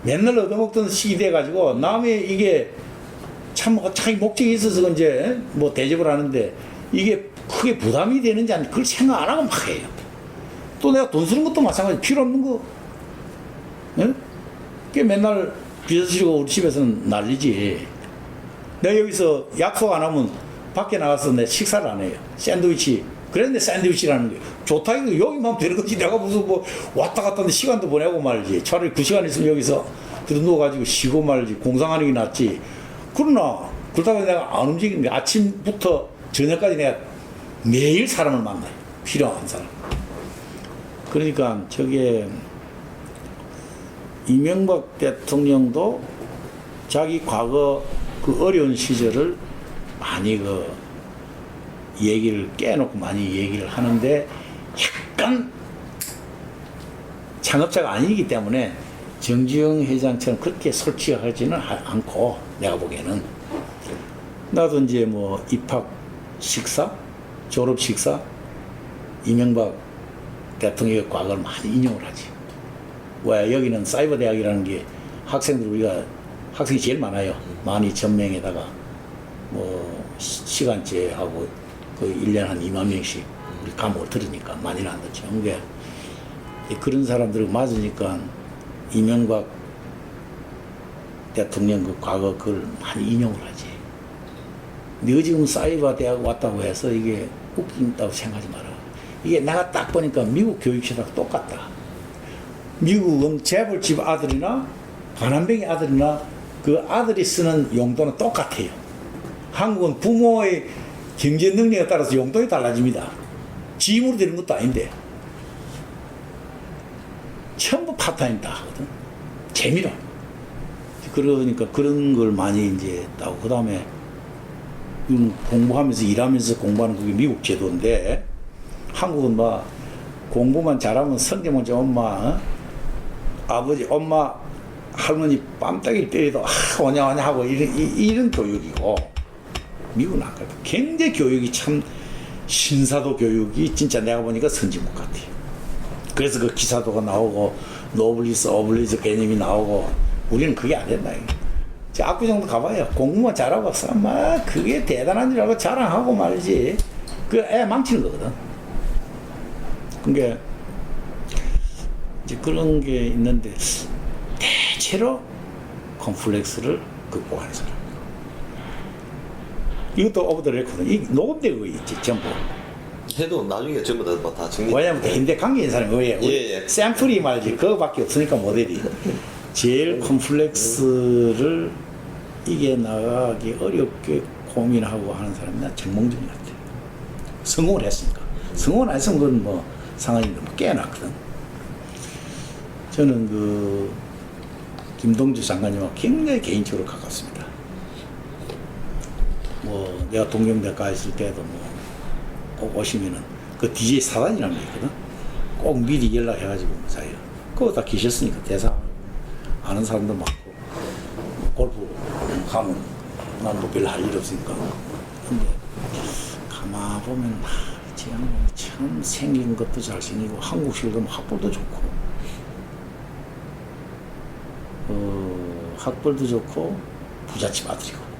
맨날 얻어먹던 시기 돼가지고 남의 이게 참 자기 목적이 있어서 이제 뭐 대접을 하는데 이게 크게 부담이 되는지 아니 그걸 생각 안 하고 막 해요. 또 내가 돈 쓰는 것도 마찬가지 필요 없는 거. 예? 그게 맨날 비서실고 우리 집에서는 난리지. 내가 여기서 약속 안 하면 밖에 나가서 내 식사를 안 해요. 샌드위치. 그랬는데 샌드위치라는 게 좋다 이거 여기만 되는 거지. 내가 무슨 뭐 왔다 갔다 하는데 시간도 보내고 말지. 차라리 그 시간 있으면 여기서 그래도 누워가지고 쉬고 말지. 공상하는 게 낫지. 그러나 그렇다고 내가 안 움직이는 게 아침부터 저녁까지 내가 매일 사람을 만나요. 필요한 사람. 그러니까 저게 이명박 대통령도 자기 과거 그 어려운 시절을 많이 그 얘기를 깨놓고 많이 얘기를 하는데 약간 창업자가 아니기 때문에 정주영 회장처럼 그렇게 솔직하지는 않고 내가 보기에는 나도 이제 뭐 입학 식사, 졸업 식사 이명박 대통령의 과거를 많이 인용을 하지. 왜 여기는 사이버 대학이라는 게 학생들 우리가 학생이 제일 많아요. 12,000명에다가 뭐 시간제하고 거의 1년에 한 2만 명씩 우리 과목을 들으니까 많이는 안 듣죠. 그게 그런 사람들을 맞으니까 이명박 대통령 그 과거 그걸 많이 인용을 하지. 너 지금 사이버 대학 왔다고 해서 이게 웃긴다고 생각하지 마라. 이게 내가 딱 보니까 미국 교육시대랑 똑같다. 미국은 재벌집 아들이나 관한병의 아들이나 그 아들이 쓰는 용도는 똑같아요. 한국은 부모의 경제 능력에 따라서 용도가 달라집니다. 지 힘으로 되는 것도 아닌데. 전부 파타임 다 하거든. 재미로. 그러니까 그런 걸 많이 이제 따고, 그 다음에 공부하면서 일하면서 공부하는 그게 미국 제도인데, 한국은 막 공부만 잘하면 성적만 좀 엄마, 아버지, 엄마, 할머니 뺨따기를 때려도 오냐 하고 이런 교육이고, 미국은 안 그래요. 경제 교육이 참 신사도 교육이 진짜 내가 보니까 선진국 같아요. 그래서 그 기사도가 나오고 노블리스 오블리스 개념이 나오고, 우리는 그게 안 된다. 저 압구정도 가봐요. 공부만 잘하고 막 그게 대단한 줄 알고 자랑하고 말이지. 그 애 망치는 거거든. 그게 이제 그런 게 있는데, 대체로 컴플렉스를 극복하는 사람. 이것도 오브 더 레코드. 이 녹음되고 있지, 전부. 해도 나중에 전부 다 정리. 왜냐면 인대 관계인 사람이 왜? 예. 샘플이 말이지. 그거밖에 없으니까 모델이. 제일 컴플렉스를 이겨나가기 어렵게 고민하고 하는 사람이 난 정몽준이 같아요. 성공을 했으니까. 성공을 안 했으면 그건 뭐 상황이 너무 깨어났거든. 저는 그 김동주 장관님하고 굉장히 개인적으로 가깝습니다. 뭐 내가 동경대 가 있을 때도 뭐 꼭 오시면은 그 DJ 사단이라는 게 있거든. 꼭 미리 연락해가지고 자기가 그거 다 계셨으니까 대사 아는 사람도 많고, 골프 가면 난 뭐 별로 할 일 없으니까. 근데 가만 보면 참 생긴 것도 잘생기고 한국식 그럼 학벌도 좋고, 학벌도 좋고 부잣집 아들이고.